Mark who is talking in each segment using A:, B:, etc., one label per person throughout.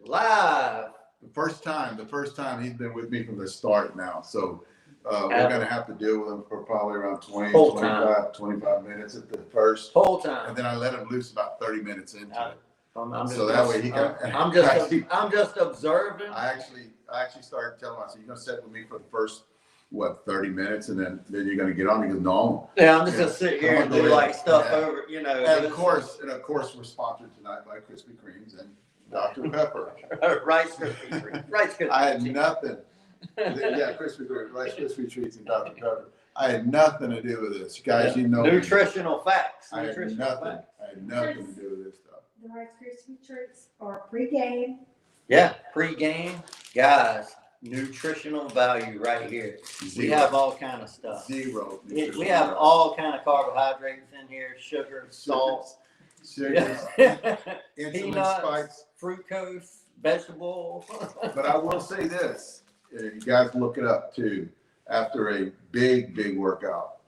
A: Live.
B: The first time he's been with me from the start now. So we're going to have to deal with him for probably around 25 minutes at the first.
A: Whole time.
B: And then I let him loose about 30 minutes into it.
A: So that way he can. I'm just observing.
B: I actually started telling him, I said, you're going to sit with me for the first, 30 minutes, and then you're going to get on. He goes, no.
A: Yeah, I'm just going to sit here and do like stuff over,
B: And of course, we're sponsored tonight by Krispy Kremes and Dr. Pepper.
A: Rice Krispie.
B: I had nothing. Yeah, Rice Krispie treats and Dr. Pepper. I had nothing to do with this, guys. You know,
A: nutritional facts.
B: I had nothing to do with this stuff.
C: The Rice Krispie treats are pre-game.
A: Yeah, pre-game, guys. Nutritional value right here.
B: Zero.
A: We have all kind of stuff.
B: Zero.
A: We have all kind of carbohydrates in here: sugar, salt,
B: sugars, insulin
A: peanuts,
B: spikes,
A: fructose, vegetable.
B: But I will say this: you guys look it up too. After a big workout,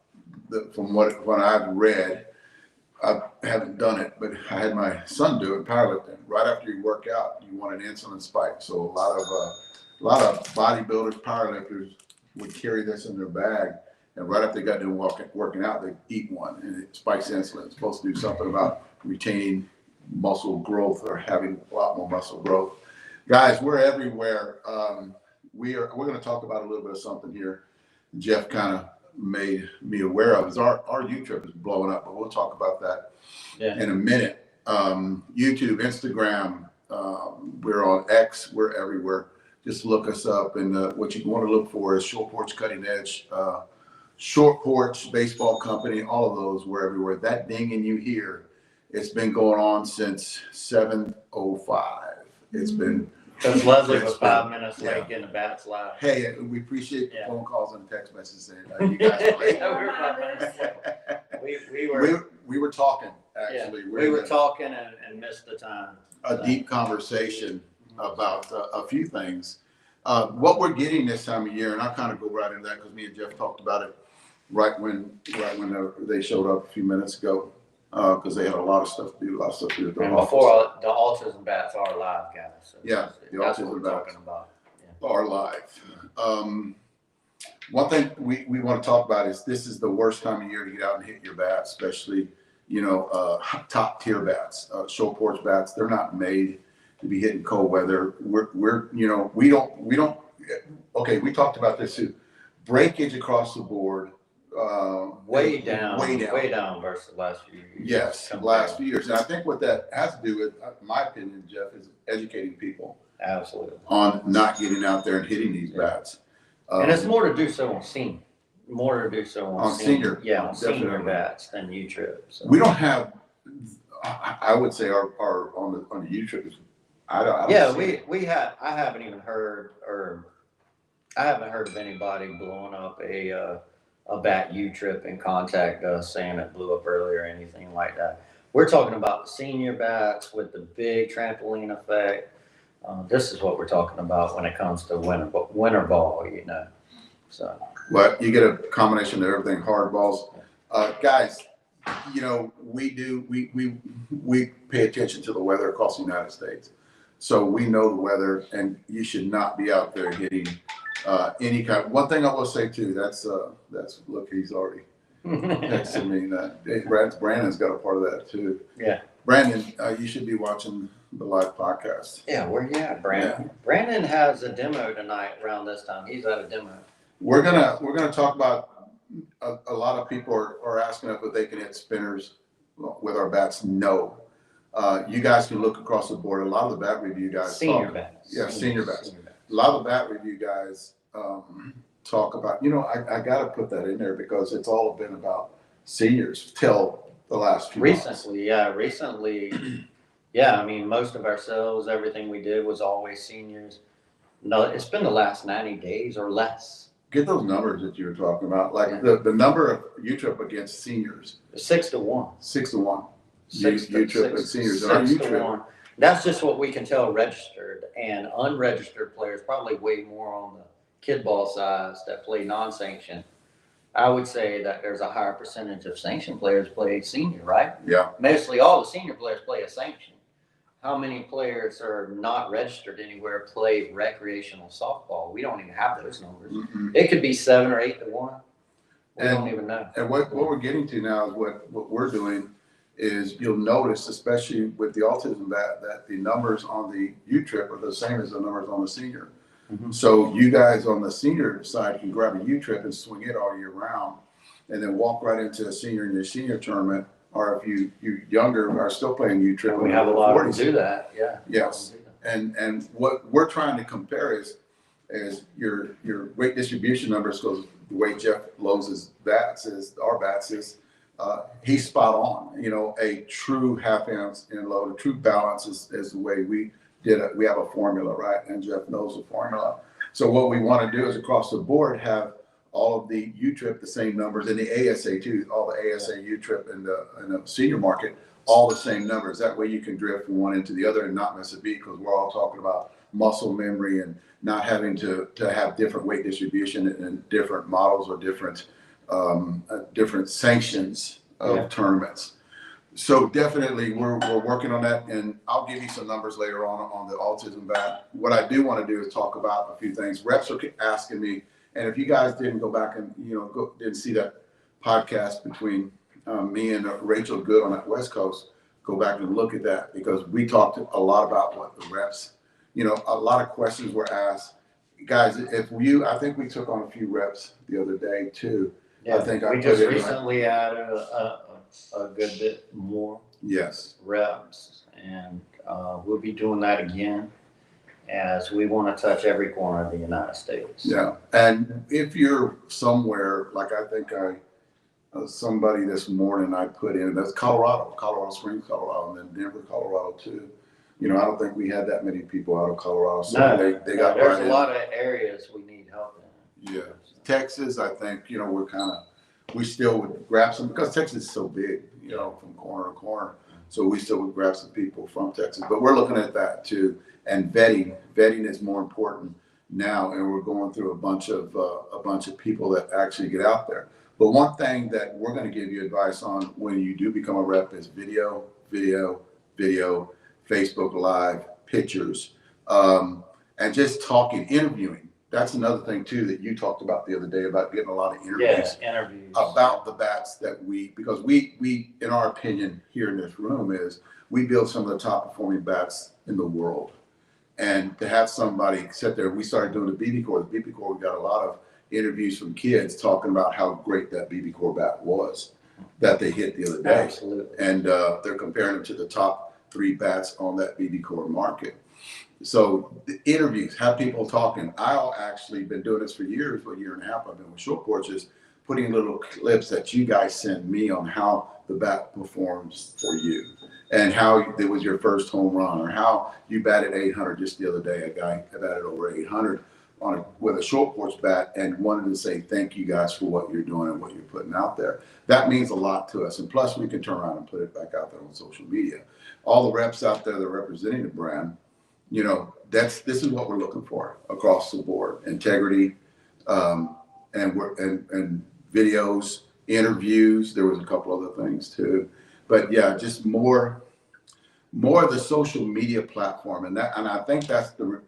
B: from what I've read, I haven't done it, but I had my son do it, powerlifting. Right after you work out, you want an insulin spike. So a lot of bodybuilders, powerlifters would carry this in their bag, and right after they got done working out, they eat one, and it spikes insulin. It's supposed to do something about retaining muscle growth or having a lot more muscle growth. Guys, we're everywhere. We're going to talk about a little bit of something here. Jeff kind of made me aware of is our YouTube is blowing up, but we'll talk about that in a minute. YouTube, Instagram, we're on X, we're everywhere. Just look us up, and what you want to look for is Short Porch Cutting Edge, Short Porch Baseball Company, all of those, we're everywhere. That dinging you hear, it's been going on since 7:05. It's been.
A: Because Leslie was 5 minutes late getting the bats live.
B: Hey, we appreciate the phone calls and text messages saying you guys are late. We were talking, actually.
A: We were talking and missed the time.
B: A deep conversation about a few things. What we're getting this time of year, and I'll kind of go right into that because me and Jeff talked about it right when they showed up a few minutes ago, because they had a lot of stuff to do, with their
A: and
B: office.
A: Before the autism bats are live, guys. So
B: yeah, the autism bats are live. One thing we want to talk about is this is the worst time of year to get out and hit your bats, especially top tier bats, short porch bats. They're not made to be hitting cold weather. We don't. Okay, we talked about this too. Breakage across the board.
A: Way down versus the last few years.
B: Yes, last few years. And I think what that has to do with, in my opinion, Jeff, is educating people.
A: Absolutely.
B: On not getting out there and hitting these bats.
A: And it's more to do so on senior. More to do so on
B: senior.
A: Yeah, on senior bats than U-Trip. So.
B: We don't have, I would say our on the U-Trip is, I don't
A: we have, I haven't heard of anybody blowing up a bat U-Trip and contact us saying it blew up earlier or anything like that. We're talking about senior bats with the big trampoline effect. This is what we're talking about when it comes to winter ball, So.
B: Well, you get a combination of everything, hard balls. Guys, we pay attention to the weather across the United States. So we know the weather, and you should not be out there hitting any kind. One thing I will say too, that's look, he's already texting me that Brandon's got a part of that too.
A: Yeah,
B: Brandon, you should be watching the live podcast.
A: Yeah, where you at, Brandon? Yeah. Brandon has a demo tonight around this time. He's at a demo.
B: We're gonna talk about a lot of people are asking if they can hit spinners with our bats. No. You guys can look across the board. A lot of the bat review guys
A: senior bats.
B: Yeah, senior bats. A lot of the bat review guys talk about, I got to put that in there because it's all been about seniors till the last few months.
A: Recently, yeah. I mean, most of our sales, everything we did was always seniors. No, it's been the last 90 days or less.
B: Get those numbers that you were talking about, like the number of U-Trip against seniors.
A: 6-1.
B: 6-1. U-Trip and seniors.
A: 6-1. That's just what we can tell registered and unregistered players, probably way more on the kid ball size that play non-sanctioned. I would say that there's a higher percentage of sanctioned players play senior, right?
B: Yeah.
A: Mostly all the senior players play a sanction. how many players are not registered anywhere play recreational softball? We don't even have those numbers. It could be 7 or 8 to 1. We don't even know.
B: And what we're getting to now is what we're doing is you'll notice, especially with the autism that the numbers on the U trip are the same as the numbers on the senior. So you guys on the senior side can grab a U trip and swing it all year round, and then walk right into a senior in your senior tournament. Or if you younger are still playing U trip,
A: And we have a lot of them do that. Yeah.
B: Yes. And what we're trying to compare is your weight distribution numbers, because the way Jeff Lowe's bats is, our bats is, he's spot on. You know, a true half ounce in load, a true balance is the way we did it. We have a formula, right? And Jeff knows the formula. So what we want to do is across the board have all of the U trip the same numbers, and the ASA too, all the ASA U trip in the senior market, all the same numbers. That way you can drift from one into the other and not miss a beat, because we're all talking about muscle memory and not having to have different weight distribution and different models or different sanctions of tournaments. So definitely we're working on that, and I'll give you some numbers later on the autism bat. What I do want to do is talk about a few things. Reps are asking me, and if you guys didn't go back and didn't see that podcast between me and Rachel Good on that West Coast, go back and look at that, because we talked a lot about what the reps, a lot of questions were asked. Guys, I think we took on a few reps the other day too.
A: Yeah,
B: I think
A: we just recently added a good bit more reps, and we'll be doing that again, as we want to touch every corner of the United States.
B: Yeah, and if you're somewhere, like I think somebody this morning I put in, that's Colorado Springs, Colorado, and then Denver, Colorado too. I don't think we had that many people out of Colorado. So
A: no,
B: they got
A: there's
B: right
A: a lot of areas we need help in.
B: Yeah, Texas, I think, we still would grab some, because Texas is so big, from corner to corner. So we still would grab some people from Texas, but we're looking at that too. And vetting is more important now, and we're going through a bunch of people that actually get out there. But one thing that we're going to give you advice on when you do become a rep is video, Facebook Live, pictures, and just talking, interviewing. That's another thing too that you talked about the other day, about getting a lot of interviews, about the bats because we, in our opinion here in this room, is we build some of the top performing bats in the world. And to have somebody sit there, we started doing the BB Core. The BB Core, we got a lot of interviews from kids talking about how great that BB Core bat was that they hit the other day.
A: Absolutely.
B: And they're comparing them to the top 3 bats on that BB Core market. So the interviews, have people talking. I've actually been doing this for years, for a year and a half. I've been with Short Porches, putting little clips that you guys send me on how the bat performs for you, and how it was your first home run, or how you batted 800 just the other day. A guy batted over 800 with a Short Porch bat, and wanted to say thank you guys for what you're doing and what you're putting out there. That means a lot to us. And plus we can turn around and put it back out there on social media. All the reps out there that are representing the brand, this is what we're looking for across the board: integrity, and videos, interviews. There was a couple other things too, but yeah, just more of the social media platform, and I think that's the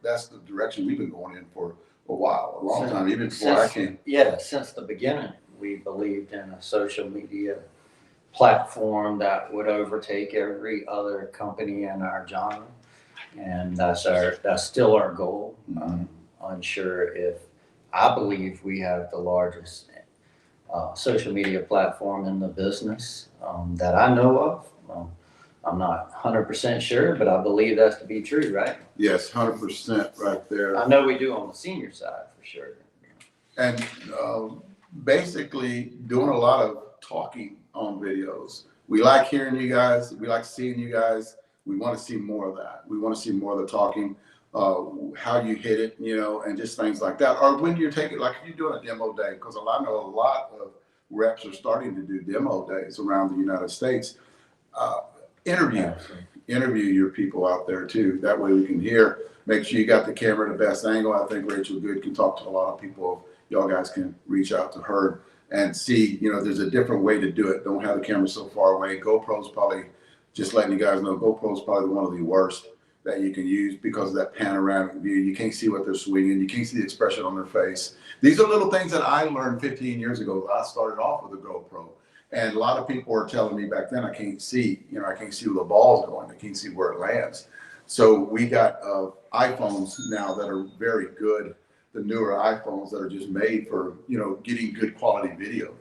B: direction we've been going in for a while, a long time, even before I came.
A: Yeah, since the beginning, we believed in a social media platform that would overtake every other company in our genre. And that's still our goal. Unsure if I believe we have the largest social media platform in the business that I know of. I'm not 100% sure, but I believe that's to be true, right?
B: Yes, 100% right there.
A: I know we do on the senior side for sure.
B: And basically doing a lot of talking on videos. We like hearing you guys. We like seeing you guys. We want to see more of that. We want to see more of the talking, how you hit it, and just things like that. Or when you're taking, like if you're doing a demo day, because I know a lot of reps are starting to do demo days around the United States. Interview your people out there too. That way we can hear, make sure you got the camera the best angle. I think Rachel Good can talk to a lot of people. Y'all guys can reach out to her and see, there's a different way to do it. Don't have the camera so far away. GoPro's probably just letting you guys know, GoPro is probably one of the worst that you can use because of that panoramic view. You can't see what they're swinging. You can't see the expression on their face. These are little things that I learned 15 years ago. I started off with a GoPro. And a lot of people were telling me back then, I can't see, I can't see where the ball's going. I can't see where it lands. So we got iPhones now that are very good, the newer iPhones that are just made for, getting good quality video.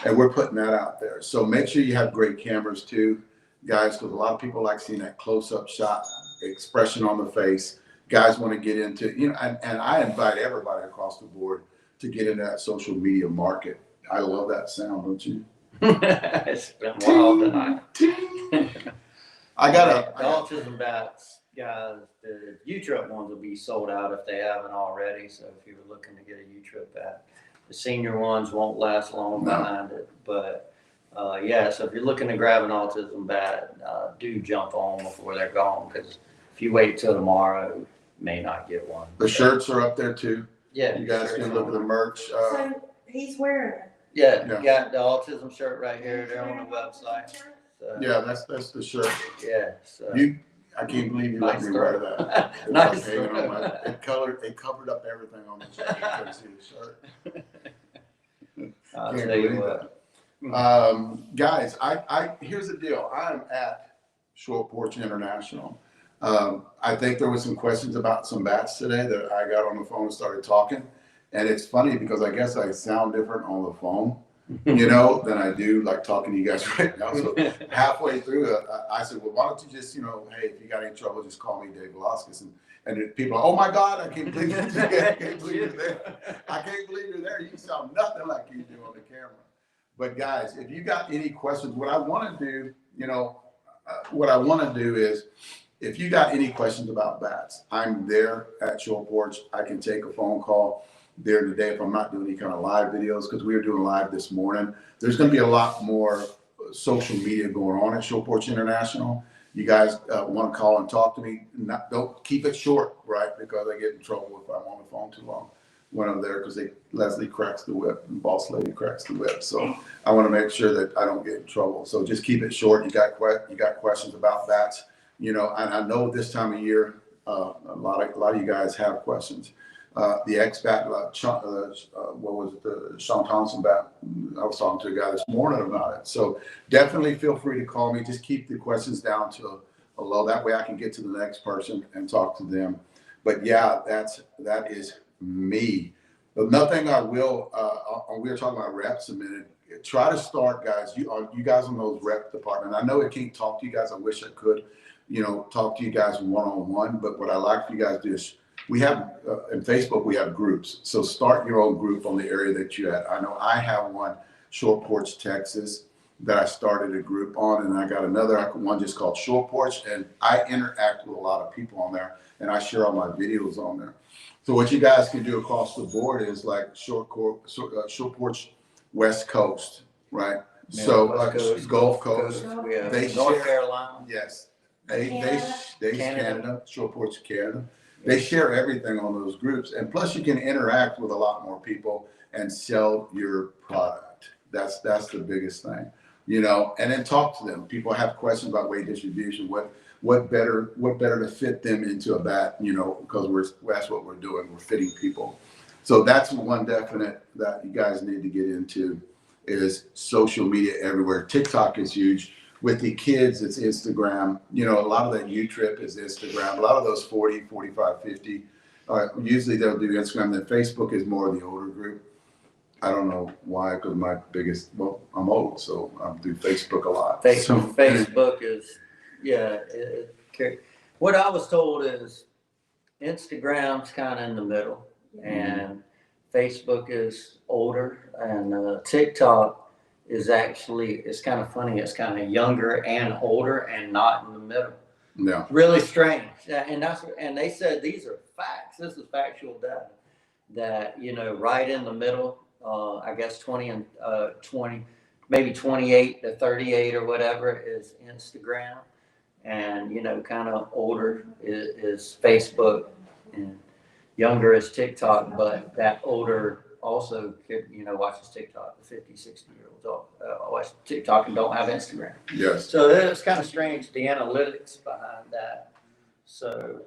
B: And we're putting that out there. So make sure you have great cameras too, guys, because a lot of people like seeing that close-up shot, expression on the face. Guys want to get into, and I invite everybody across the board to get into that social media market. I love that sound, don't you?
A: It's been wild tonight.
B: I got
A: the autism bats, guys. The U-Trip ones will be sold out if they haven't already. So if you were looking to get a U-Trip bat, the senior ones won't last long behind it. But yeah, so if you're looking to grab an autism bat, do jump on before they're gone, because if you wait till tomorrow, you may not get one.
B: The shirts are up there too.
A: Yeah,
B: you guys can look at the merch.
C: So he's wearing it.
A: Yeah, you got the autism shirt right here. They're on the website. So,
B: yeah, that's the shirt.
A: Yeah. So.
B: I can't believe you let me wear that.
A: Nice.
B: It covered up everything on the shirt. You couldn't see the shirt.
A: I'll tell you what.
B: Guys, here's the deal. I'm at Short Porch International. I think there was some questions about some bats today that I got on the phone and started talking. And it's funny because I guess I sound different on the phone, than I do like talking to you guys right now. So halfway through, I said, well, why don't you just, hey, if you got any trouble, just call me Dave Velasquez. And people are, oh my God, I can't believe you're there. I can't believe you're there. I can't believe you're there. You sound nothing like you do on the camera. But guys, if you got any questions, what I want to do, is, if you got any questions about bats, I'm there at Short Porch. I can take a phone call there today if I'm not doing any kind of live videos, because we were doing live this morning. There's going to be a lot more social media going on at Short Porch International. You guys want to call and talk to me, don't keep it short, right? Because I get in trouble if I'm on the phone too long when I'm there, because Leslie cracks the whip and Boss Lady cracks the whip. So I want to make sure that I don't get in trouble. So just keep it short. You got questions about bats, and I know this time of year, a lot of you guys have questions. The X-Bat, what was it, the Sean Thompson bat? I was talking to a guy this morning about it. So definitely feel free to call me. Just keep the questions down to a low. That way I can get to the next person and talk to them. But yeah, that is me. But nothing I will, we were talking about reps a minute. Try to start, guys. You guys on those rep department. I know I can't talk to you guys. I wish I could, talk to you guys one-on-one. But what I like for you guys to do is, we have, in Facebook, we have groups. So start your own group on the area that you're at. I know I have one, Short Porch, Texas, that I started a group on. And I got another one just called Short Porch. And I interact with a lot of people on there. And I share all my videos on there. So what you guys can do across the board is like Short Porch West Coast, right?
A: Yeah,
B: so
A: West Coast,
B: Gulf Coast.
A: We have
B: They
A: North
B: share-
A: Carolina.
B: Yes.
C: Canada.
B: Canada, Short Porch Canada. They share everything on those groups. And plus you can interact with a lot more people and sell your product. That's the biggest thing, and then talk to them. People have questions about weight distribution, what better to fit them into a bat, because that's what we're doing. We're fitting people. So that's one definite that you guys need to get into is social media everywhere. TikTok is huge. With the kids, it's Instagram. A lot of that U-Trip is Instagram. A lot of those 40, 45, 50, usually they'll do Instagram. Then Facebook is more of the older group. I don't know why, because I'm old, so I do Facebook a lot.
A: Facebook is, what I was told is Instagram's kind of in the middle, and Facebook is older, and TikTok is actually, it's kind of funny. It's kind of younger and older and not in the middle.
B: Yeah.
A: Really strange. And they said these are facts. This is factual data that, right in the middle, I guess 20 and 20, maybe 28 to 38 or whatever is Instagram. And, kind of older is Facebook, and younger is TikTok, but that older also kid, watches TikTok. The 50, 60-year-olds watch TikTok and don't have Instagram.
B: Yes.
A: So it's kind of strange, the analytics behind that. So,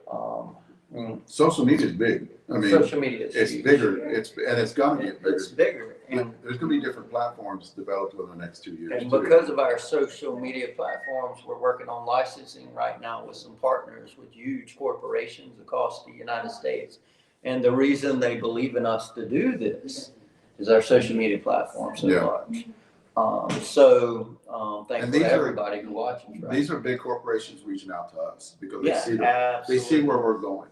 B: Social media is big. I mean,
A: social media is
B: it's
A: huge.
B: bigger. It's gonna get bigger.
A: It's bigger. And
B: There's gonna be different platforms developed over the next 2 years.
A: And
B: too.
A: because of our social media platforms, we're working on licensing right now with some partners with huge corporations across the United States. And the reason they believe in us to do this is our social media platform so
B: Yeah.
A: large. Thanks
B: And
A: to
B: these are-
A: everybody who watches. Right?
B: These are big corporations reaching out to us because
A: Yeah,
B: they see
A: absolutely.
B: where we're going.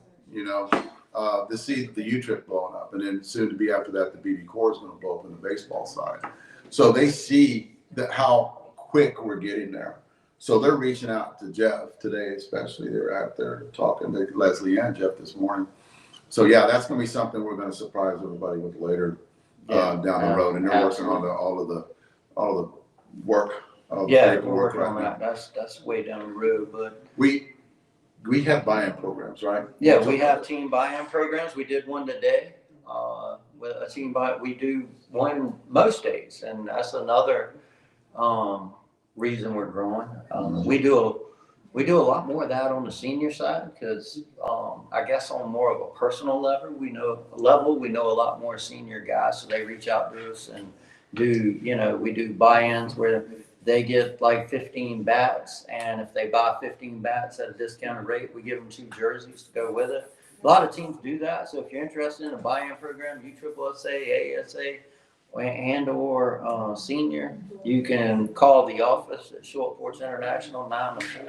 B: They see the U-Trip blowing up, and then soon to be after that, the BB Core is going to blow up in the baseball side. So they see that how quick we're getting there. So they're reaching out to Jeff today, especially. They're out there talking to Leslie and Jeff this morning. So yeah, that's going to be something we're going to surprise everybody with later down the road. And they're working on all of the work.
A: We're
B: paperwork
A: working on
B: right
A: that. That's way down the road, but
B: We have buy-in programs, right?
A: yeah, we have team buy-in programs. We did one today. With a team buy, we do one most days, and that's another reason we're growing. We do a lot more of that on the senior side because I guess on more of a personal level, we know a lot more senior guys, so they reach out to us and we do buy-ins where they get like 15 bats, and if they buy 15 bats at a discounted rate, we give them 2 jerseys to go with it. A lot of teams do that, so if you're interested in a buy-in program, USSSA, ASA, and or senior, you can call the office at Short Porch International 9 to 4,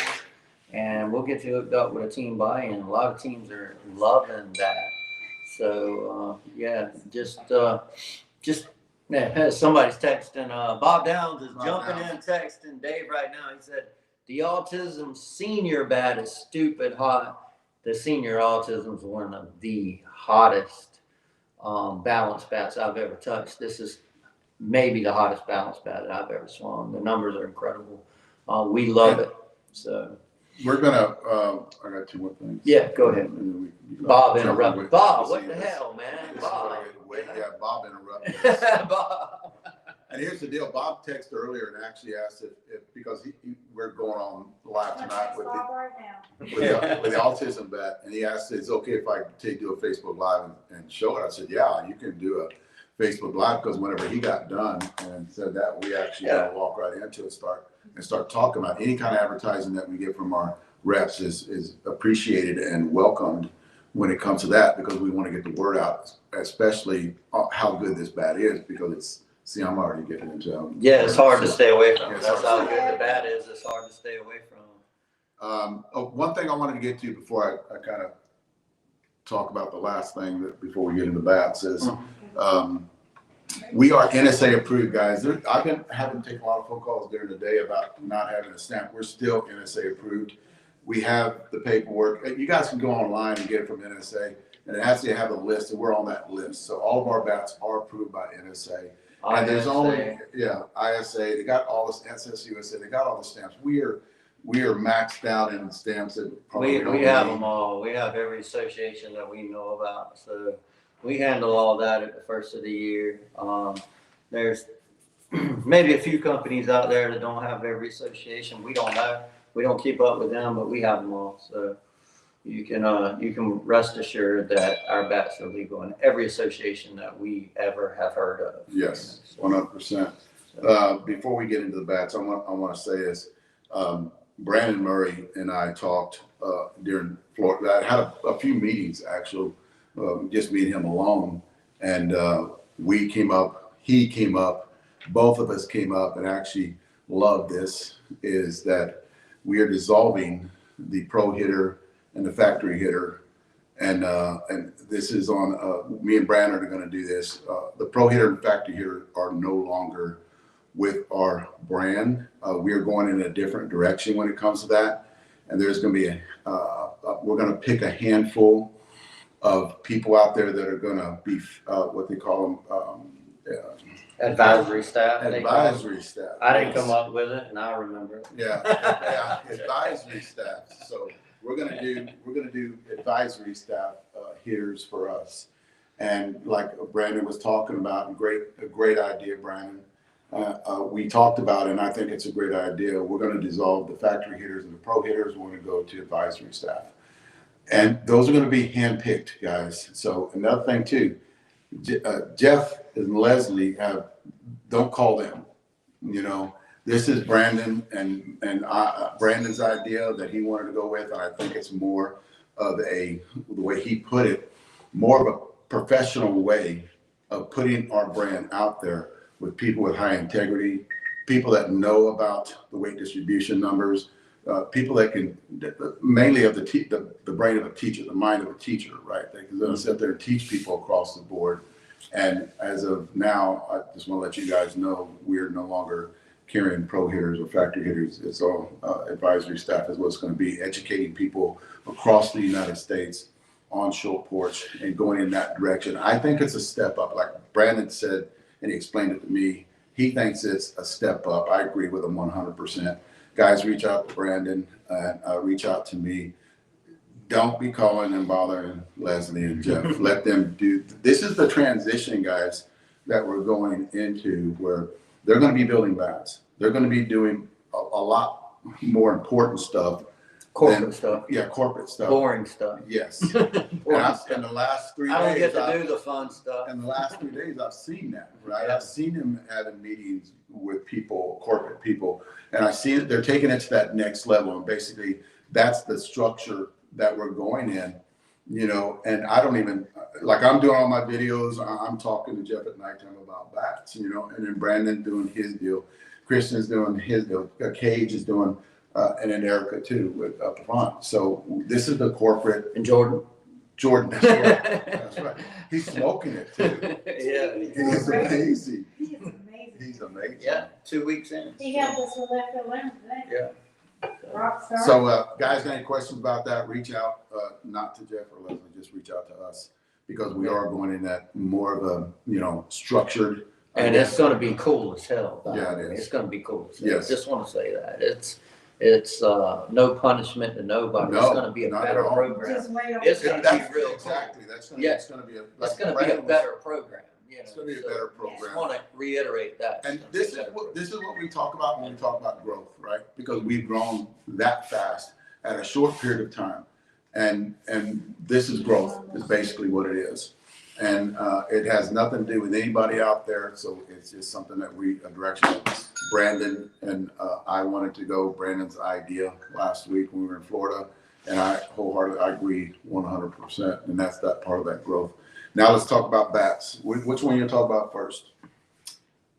A: and we'll get you hooked up with a team buy-in. A lot of teams are loving that. So yeah, somebody's texting. Bob Downs is jumping in, texting Dave right now. He said, the Autism senior bat is stupid hot. The senior Autism is one of the hottest balance bats I've ever touched. This is maybe the hottest balance bat that I've ever swung. The numbers are incredible. We love it. So
B: We're gonna. I got 2 more things.
A: Yeah, go ahead.
B: And then
A: Bob
B: jump
A: interrupted.
B: in.
A: Bob, what
B: See
A: the
B: this.
A: hell, man?
B: This is
A: Bob.
B: Bob interrupted.
A: Bob.
B: And here's the deal. Bob texted earlier and actually asked if because we're going on live tonight with
C: Bob
B: the
C: right now.
B: with the autism bat, and he asked, "It's okay if I do a Facebook Live and show it?" I said, "Yeah, you can do a Facebook Live," because whenever he got done and said that, we actually gotta walk right into it, start talking about any kind of advertising that we get from our reps is appreciated and welcomed when it comes to that, because we want to get the word out, especially how good this bat is, because it's. See, I'm already getting into it.
A: Yeah, it's hard to stay away from.
B: Yeah,
A: That's how good the bat is. It's hard to stay away from.
B: One thing I wanted to get to before I kind of talk about the last thing before we get into bats is we are NSA approved, guys. I've been having to take a lot of phone calls during the day about not having a stamp. We're still NSA approved. We have the paperwork. You guys can go online and get it from NSA, and it has to have a list, and we're on that list. So all of our bats are approved by NSA. And there's only ISA. They got all this SSUSA. They got all the stamps. We are maxed out in stamps that
A: We have them all. We have every association that we know about. So we handle all that at the first of the year. There's maybe a few companies out there that don't have every association. We don't know. We don't keep up with them, but we have them all. So you can rest assured that our bats are legal in every association that we ever have heard of.
B: Yes, 100%. Before we get into the bats, I want to say this. Brandon Murray and I talked during Florida. I had a few meetings actually, just me and him alone, and he came up, both of us came up and actually loved this, is that we are dissolving the pro hitter and the factory hitter, and this is on me and Brandon are going to do this. The pro hitter and factory hitter are no longer with our brand. We are going in a different direction when it comes to that, and there's going to be we're going to pick a handful of people out there that are going to be what they call them
A: Advisory staff.
B: advisory staff.
A: I didn't come up with it, and I remember it.
B: Yeah, advisory staff. So we're gonna do advisory staff hitters for us, And like Brandon was talking about, a great idea, Brandon. We talked about it, and I think it's a great idea. We're going to dissolve the factory hitters and the pro hitters. We're going to go to advisory staff. And those are going to be handpicked, guys. So another thing too, Jeff and Leslie don't call them. You know, this is Brandon and Brandon's idea that he wanted to go with, and I think it's more of the way he put it, more of a professional way of putting our brand out there with people with high integrity, people that know about the weight distribution numbers, people that can mainly of the brain of a teacher, the mind of a teacher, right? They can go sit there and teach people across the board. And as of now, I just want to let you guys know we're no longer carrying pro hitters or factory hitters. It's all advisory staff is what's going to be educating people across the United States on short porch and going in that direction. I think it's a step up. Like Brandon said, and he explained it to me, he thinks it's a step up. I agree with him 100%. Guys, reach out to Brandon, reach out to me. Don't be calling and bothering Leslie and Jeff. Let them do. This is the transition, guys, that we're going into where they're going to be building bats. They're going to be doing a lot more important stuff.
A: Corporate stuff.
B: Yeah, corporate stuff.
A: Boring stuff.
B: Yes.
A: Boring stuff.
B: In the last 3 days,
A: I don't get to do the fun stuff.
B: in the last 3 days, I've seen that, right?
A: Yeah.
B: I've seen him having meetings with people, corporate people, and I see that they're taking it to that next level. And basically, that's the structure that we're going in, you know. And I don't even, like, I'm doing all my videos. I'm talking to Jeff at nighttime about bats, you know, and then Brandon doing his deal. Christian's doing his deal. Cage is doing, and then Erica too with up front. So this is the corporate.
A: And Jordan.
B: Jordan, that's right. That's right. He's smoking it too.
A: Yeah.
B: He's amazing.
C: He is amazing.
B: He's amazing.
A: Yeah. 2 weeks in.
C: He got this elected limb today.
A: Yeah.
C: Rock star.
B: So, guys, got any questions about that? Reach out, not to Jeff or Leslie, just reach out to us because we are going in that more of a, you know, structured.
A: And it's going to be cool as hell.
B: Yeah, it is.
A: It's going to be cool as hell.
B: Yes.
A: Just want to say that. It's no punishment to nobody.
B: No,
A: it's going to be a
B: not
A: better
B: at all.
A: program.
C: Just wait on.
A: It's going to
B: That's
A: be real
B: exactly. That's gonna,
A: Yeah.
B: it's going to be a.
A: It's going to be a better program. You know,
B: It's going to be a
A: so
B: better
A: I just
B: program.
A: want to reiterate that.
B: And
A: It's gonna be
B: this
A: a
B: is
A: better
B: what
A: program.
B: we talk about when we talk about growth, right? Because we've grown that fast at a short period of time, and this is growth. Is basically what it is, and it has nothing to do with anybody out there. So it's just something that a direction that Brandon and I wanted to go. Brandon's idea last week when we were in Florida, and I wholeheartedly agree 100%, and that's that part of that growth. Now let's talk about bats. Which one you talk about first?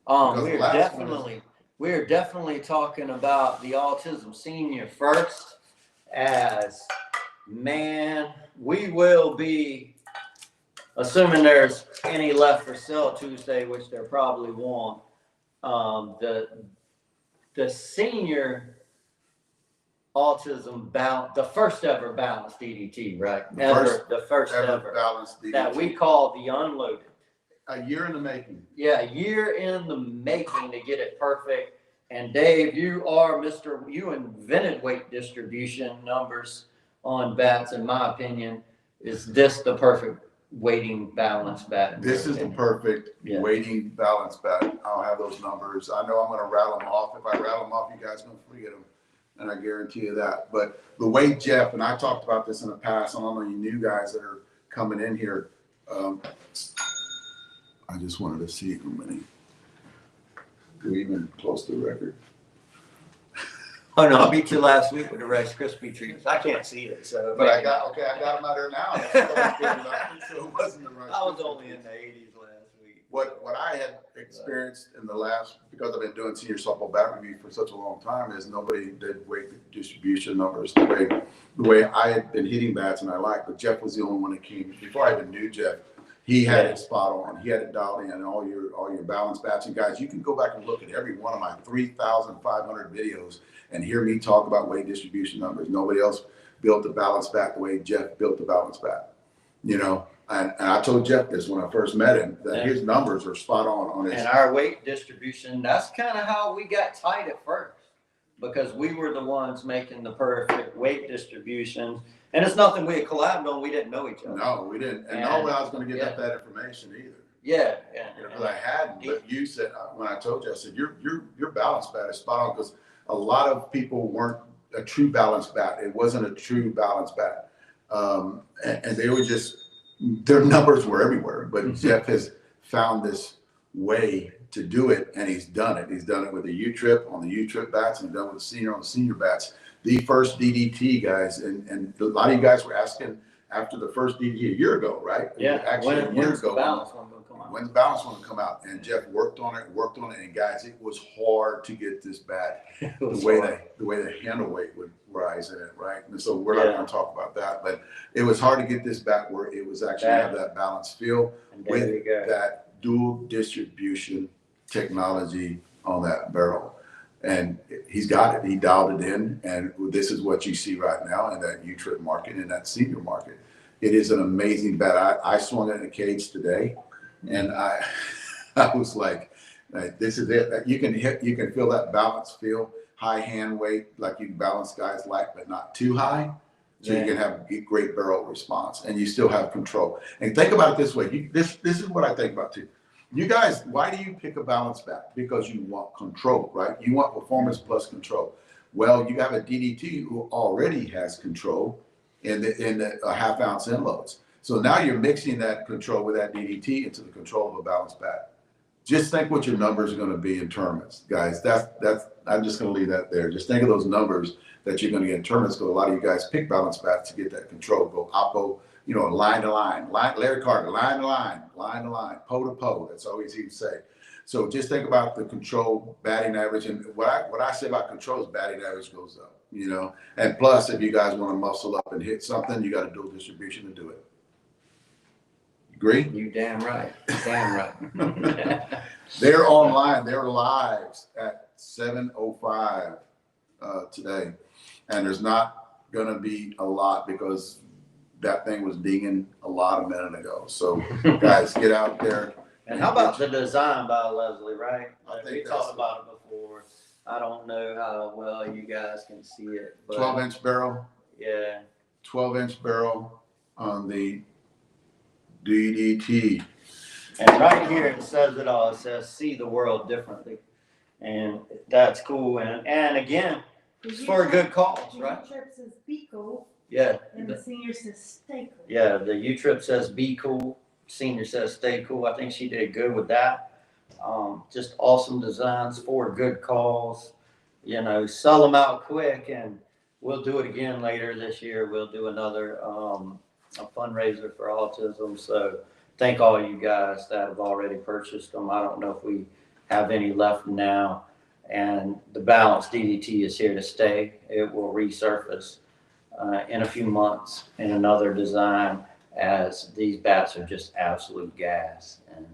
B: Because the last one
A: We're definitely talking about the Autism Senior first. As man, we will be, assuming there's any left for sale Tuesday, which there probably won't. The senior autism balance, the first ever balanced DDT, right? The first ever
B: balanced
A: that we call the unloaded.
B: a year in the making.
A: Yeah, a year in the making to get it perfect. And Dave, you invented weight distribution numbers on bats, in my opinion. Is this the perfect weighting balance bat?
B: This is the perfect
A: Yeah.
B: weighting balance bat. I'll have those numbers. I know I'm going to rattle them off. If I rattle them off, you guys going to forget them. And I guarantee you that. But the way Jeff, and I talked about this in the past, I don't know you new guys that are coming in here. I just wanted to see how many. Do we even close the record?
A: Oh no, I beat you last week with the Rice Krispie treats. I can't see it, so.
B: But I got them out there now. So it wasn't the right.
A: I was only in the 80s last week.
B: What I had experienced in the last, because I've been doing senior softball bat review for such a long time, is nobody did weight distribution numbers the way I had been hitting bats and I liked, but Jeff was the only one that came, before I even knew Jeff, he had it spot on. He had it dialed in all your balance bats. And guys, you can go back and look at every one of my 3,500 videos and hear me talk about weight distribution numbers. Nobody else built a balance bat the way Jeff built the balance bat, you know. And I told Jeff this when I first met him, that his numbers are spot on his.
A: And our weight distribution, that's kind of how we got tight at first. because we were the ones making the perfect weight distribution. And it's nothing we had collabed on. We didn't know each other.
B: No, we didn't. And no way I was going to get up that information either.
A: Yeah.
B: Because I hadn't. But you said, when I told you, I said, your balance bat is spot on, because a lot of people weren't a true balance bat. It wasn't a true balance bat. And they were just, their numbers were everywhere. But Jeff has found this way to do it, and he's done it. He's done it with the U-Trip on the U-Trip bats, and done with the senior on the senior bats. The first DDT, guys, and a lot of you guys were asking after the first DDT a year ago, right?
A: Yeah.
B: Actually, a year ago.
A: The balance one gonna come out?
B: When's the balance one to come out? And Jeff worked on it, and guys, it was hard to get this bat the way the handle weight would rise in it, right? And so we're not going to talk about that, but it was hard to get this bat where it was actually have that balance feel with that dual distribution technology on that barrel. And he's got it. He dialed it in, and this is what you see right now in that U-Trip market, in that senior market. It is an amazing bat. I swung it in a cage today, and I was like, this is it. You can feel that balance feel, high hand weight, like you can balance guys light, but not too high. So you can have a great barrel response, and you still have control. And think about it this way. This is what I think about too. You guys, why do you pick a balance bat? Because you want control, right? You want performance plus control. Well, you have a DDT who already has control in the half ounce inloads. So now you're mixing that control with that DDT into the control of a balance bat. Just think what your numbers are going to be in tournaments, guys. I'm just going to leave that there. Just think of those numbers that you're going to get in tournaments, because a lot of you guys pick balance bats to get that control. Go oppo, line to line, Larry Carter, line to line, po to po. That's always he'd say. So just think about the control, batting average, and what I say about control is batting average goes up. And plus, if you guys want to muscle up and hit something, you got a dual distribution to do it. Agree?
A: You damn right. Damn right.
B: They're online. They're live at 7:05 today, and there's not gonna be a lot because that thing was dinging a lot a minute ago. So guys, get out there.
A: And how about the design by Leslie, right?
B: I think
A: We talked about it before. I don't know how well you guys can see it, but
B: 12-inch barrel.
A: Yeah.
B: 12-inch barrel on the DDT.
A: And right here it says it all. It says "See the world differently," and that's cool. And again, it's for a good cause, right?
C: The U-Trip says be cool,
A: Yeah.
C: and the senior says stay cool.
A: Yeah. The U-Trip says "Be cool." Senior says "Stay cool." I think she did good with that. Just awesome designs for a good cause. Sell them out quick, and we'll do it again later this year. We'll do another a fundraiser for autism. So thank all you guys that have already purchased them. I don't know if we have any left now. And the Balance DDT is here to stay. It will resurface in a few months in another design, as these bats are just absolute gas. And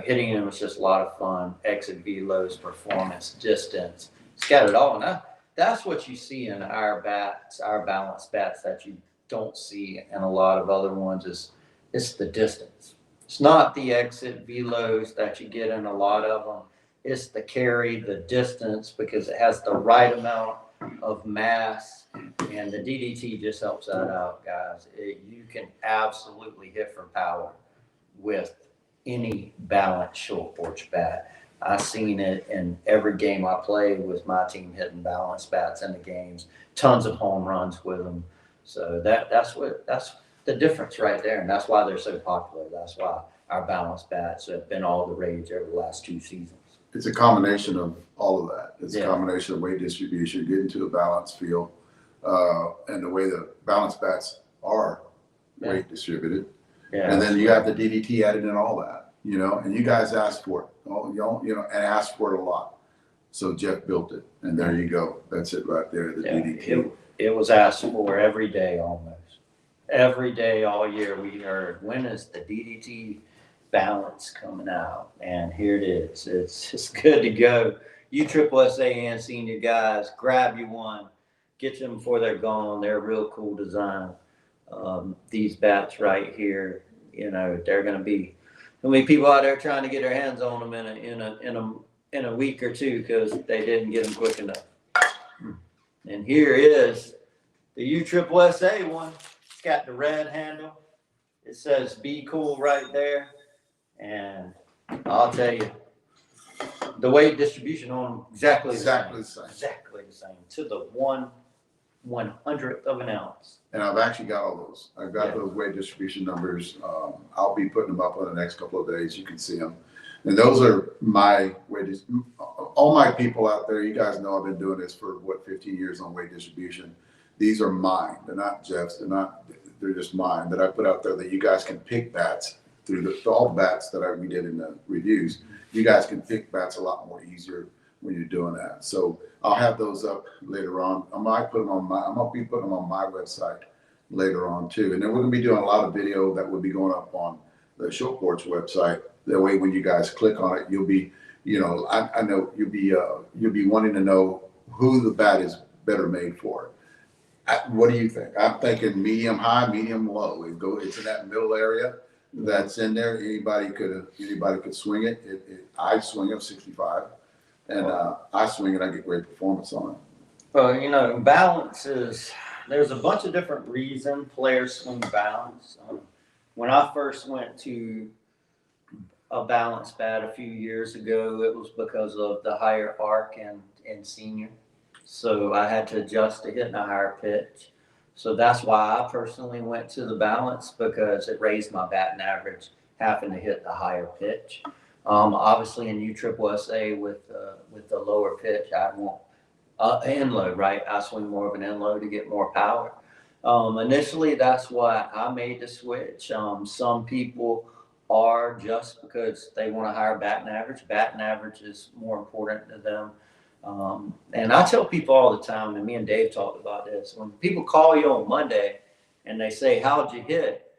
A: hitting them is just a lot of fun. Exit velos, performance, distance. It's got it all. And that's what you see in our bats, our Balance bats, that you don't see in a lot of other ones. It's the distance. It's not the exit velos that you get in a lot of them. It's the carry, the distance, because it has the right amount of mass, and the DDT just helps that out, guys. You can absolutely hit for power with any Balance short porch bat. I've seen it in every game I play with my team, hitting Balance bats in the games. Tons of home runs with them. So that's the difference right there, and that's why they're so popular. That's why our Balance bats have been all the rage over the last 2 seasons.
B: It's a combination of all of that. It's a combination of weight distribution, getting to a balance feel, and the way the Balance bats are weight distributed. Yeah. And then you have the DDT added in all that, and you guys asked for it, and asked for it a lot. So Jeff built it, and there you go. That's it right there, the DDT.
A: It was asked for every day almost. Every day all year we heard, when is the DDT Balance coming out? And here it is. It's good to go. U-Triple-SA and senior guys, grab you one. Get them before they're gone. They're a real cool design. These bats right here, they're going to be people out there trying to get their hands on them in a week or two, because they didn't get them quick enough. And here is the U-Triple-SA one. It's got the red handle. It says "Be Cool" right there. And I'll tell you, the weight distribution on them exactly the same. Exactly the same. To the 1/100th of an ounce.
B: And I've actually got all those. I've got
A: Yeah.
B: those weight distribution numbers. I'll be putting them up in the next couple of days. You can see them. And those are my weight. All my people out there, you guys know I've been doing this for 15 years on weight distribution. These are mine. They're not Jeff's. They're just mine that I put out there that you guys can pick bats through all the bats that we did in the reviews. You guys can pick bats a lot more easier when you're doing that. So I'll have those up later on. I'm gonna be putting them on my website later on too. And then we're gonna be doing a lot of video that will be going up on the Short Porch website. That way, when you guys click on it, you'll be, I know you'll be wanting to know who the bat is better made for. What do you think? I'm thinking medium high, medium low. It's in that middle area that's in there. Anybody could swing it. I swing it 65, and I swing it. I get great performance on it.
A: Well, balance there's a bunch of different reasons players swing balance. When I first went to a balance bat a few years ago, it was because of the higher arc and senior. So I had to adjust to hitting a higher pitch. So that's why I personally went to the balance, because it raised my batting average having to hit the higher pitch. Obviously in U-Triple-SA with the lower pitch, I want end load, right? I swing more of an end load to get more power. Initially, that's why I made the switch. Some people are just because they want a higher batting average. Batting average is more important to them. And I tell people all the time, and me and Dave talked about this, when people call you on Monday and they say, "How'd you hit?"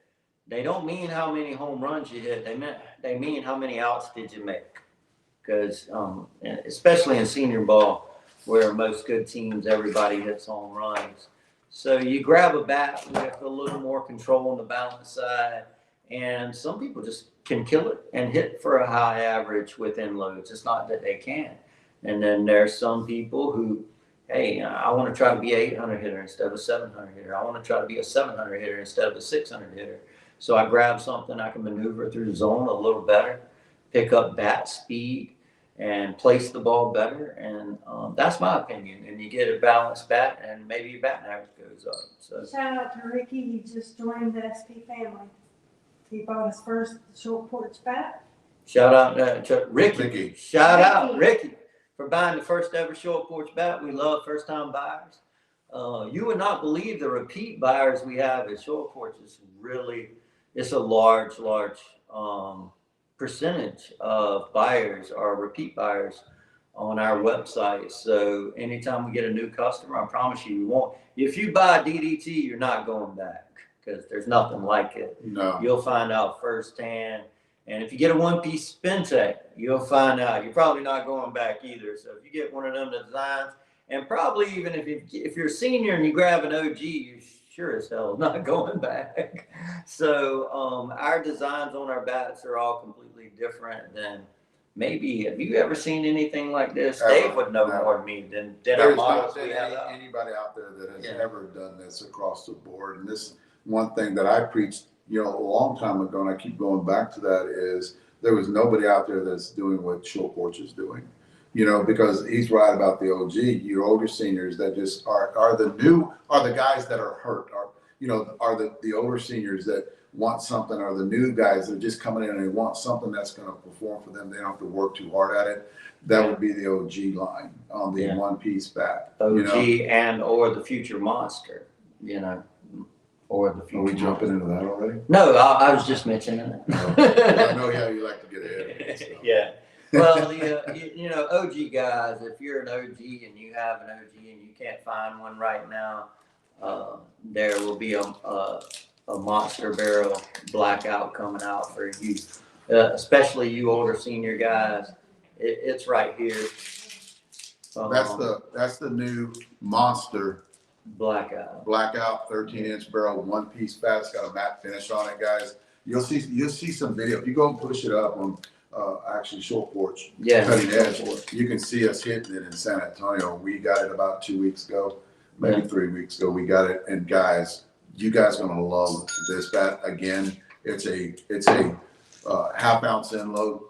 A: They don't mean how many home runs you hit. They mean how many outs did you make? Because especially in senior ball, where most good teams, everybody hits home runs. So you grab a bat with a little more control on the balance side, and some people just can kill it and hit for a high average with end loads. It's not that they can't. And then there's some people who, hey, I want to try to be an 800 hitter instead of a 700 hitter. I want to try to be a 700 hitter instead of a 600 hitter. So I grab something I can maneuver through the zone a little better, pick up bat speed, and place the ball better. And that's my opinion. And you get a balanced bat, and maybe your batting average goes up. So
C: Shout out to Ricky, he just joined the SP family. He bought his first Short Porch bat.
A: shout out to Ricky.
B: Ricky.
A: Shout out Ricky for buying the first ever Short Porch bat. We love first time buyers. You would not believe the repeat buyers we have at Short Porch. It's a large percentage of buyers are repeat buyers on our website. So anytime we get a new customer, I promise you, we won't. If you buy a DDT, you're not going back, because there's nothing like it.
B: No.
A: You'll find out firsthand. And if you get a one-piece spin tech, you'll find out you're probably not going back either. So if you get one of them designs, and probably even if you're a senior and you grab an OG, you sure as hell not going back. So our designs on our bats are all completely different than maybe. Have you ever seen anything like this? Dave would know more than me than our
B: There's
A: models
B: not
A: we have out.
B: anybody out there that has
A: Yeah.
B: ever done this across the board. And this one thing that I preached, a long time ago, and I keep going back to that, is there was nobody out there that's doing what Short Porch is doing. Because he's right about the OG, your older seniors that just are the guys that are hurt, are the older seniors that want something, are the new guys that are just coming in and they want something that's going to perform for them. They don't have to work too hard at it. That would be the OG line on the one-piece bat.
A: OG and or the future monster, or the future.
B: Are we jumping into that already?
A: No, I was just mentioning it.
B: I know how you like to get ahead of it. So.
A: Yeah. Well, OG guys, if you're an OG and you have an OG and you can't find one right now, there will be a monster barrel blackout coming out for you, especially you older senior guys. It's right here.
B: That's the new monster
A: blackout
B: 13-inch barrel, one-piece bat. It's got a matte finish on it, guys. You'll see some video. If you go and push it up on actually Short Porch,
A: yeah,
B: Cutting Edge, you can see us hitting it in San Antonio. We got it about 2 weeks ago. maybe
A: Yeah.
B: 3 weeks ago. We got it, and guys, you guys are gonna love this bat. Again, it's a half ounce end load,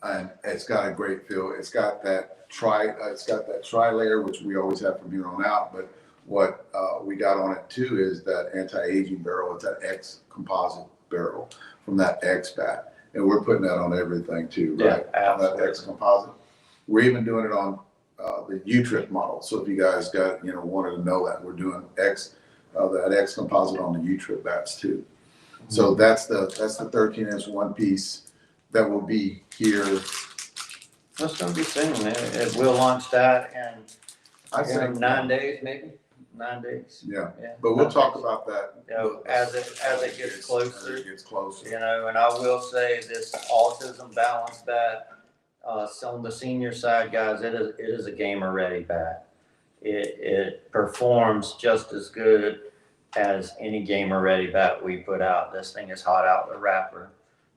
B: and it's got a great feel. It's got that tri layer, which we always have from here on out. But what we got on it too is that anti-aging barrel. It's that X composite barrel from that X bat, and we're putting that on everything too, right?
A: Yeah,
B: On that X
A: absolutely.
B: composite. We're even doing it on the U-Trip model. So if you guys wanted to know that, we're doing that X composite on the U-Trip bats too. So that's the 13-inch one piece that will be here.
A: That's gonna be soon, man. We'll launch that in
B: I'd say
A: 9 days, maybe, 9 days.
B: Yeah,
A: Yeah.
B: but we'll talk about that.
A: You know, as it gets closer.
B: As it gets closer.
A: You know, and I will say this autism balance bat, on the senior side, guys, it is a gamer ready bat. It performs just as good as any gamer ready bat we put out. This thing is hot out the wrapper.